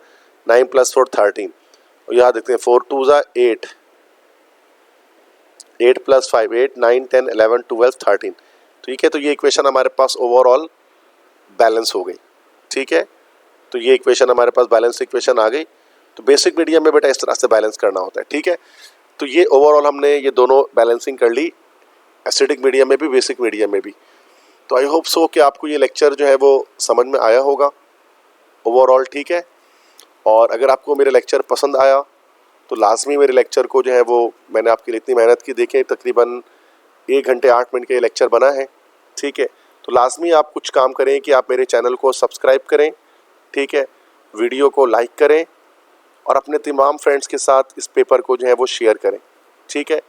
9 + 4 13, और यहाँ देखते हैं 4 2 8 8 + 5 8 9 10 11 12 13, ठीक है। तो ये इक्वेशन हमारे पास ओवरऑल बैलेंस हो गई, ठीक है। तो ये इक्वेशन हमारे पास बैलेंस इक्वेशन आ गई। तो बेसिक मीडियम में बेटा इस तरह से बैलेंस करना होता है, ठीक है। तो ये ओवरऑल हमने ये दोनों बैलेंसिंग कर ली, एसिडिक मीडियम में भी, बेसिक मीडियम में भी। तो आई होप सो कि आपको ये लेक्चर जो है वो समझ में आया होगा ओवरऑल, ठीक है। और अगर आपको मेरे लेक्चर पसंद आया तो लाजमी मेरे लेक्चर को जो है वो, मैंने आपके लिए इतनी मेहनत की, देखें तकरीबन 1 घंटे 8 मिनट का ये लेक्चर बना है, ठीक है। तो लाजमी आप कुछ काम करें कि आप मेरे चैनल को सब्सक्राइब करें, ठीक है, वीडियो को लाइक करें और अपने तमाम फ्रेंड्स के साथ इस पेपर को जो है वो शेयर करें, ठीक है।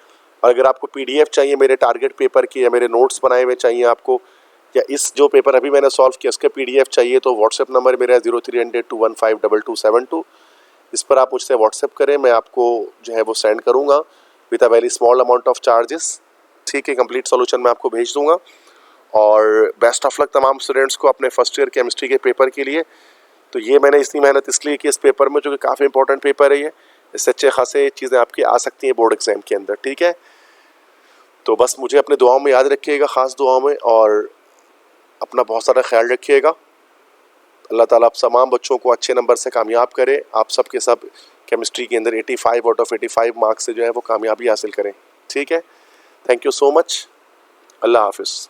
और अगर आपको PDF चाहिए मेरे टारगेट पेपर की, या मेरे नोट्स बनाए हुए चाहिए आपको, या इस जो पेपर अभी मैंने सॉल्व किया उसका PDF चाहिए, तो व्हाट्सएप नंबर मेरा है 0300 215 2272। इस पर आप मुझसे व्हाट्सएप करें, मैं आपको जो है वो सेंड करूँगा with a very small amount of charges, ठीक है। कंप्लीट सॉल्यूशन मैं आपको भेज दूँगा। और बेस्ट ऑफ लक तमाम स्टूडेंट्स को अपने फर्स्ट ईयर केमिस्ट्री के पेपर के लिए। तो ये मैंने इतनी मेहनत इसलिए की इस पेपर में, जो कि काफ़ी इंपॉर्टेंट पेपर है ये, इससे अच्छे खासे चीज़ें आपकी आ सकती हैं बोर्ड एग्जाम के अंदर, ठीक है। तो बस मुझे अपने दुआओं में याद रखिएगा, ख़ास दुआओं में, और अपना बहुत सारा ख्याल रखिएगा। अल्लाह ताला आप तमाम बच्चों को अच्छे नंबर से कामयाब करे, आप सब के सब केमिस्ट्री के अंदर 85 आउट ऑफ 85 मार्क्स से जो है वो कामयाबी हासिल करें। ठीक है, थैंक यू सो मच, अल्लाह हाफिज़।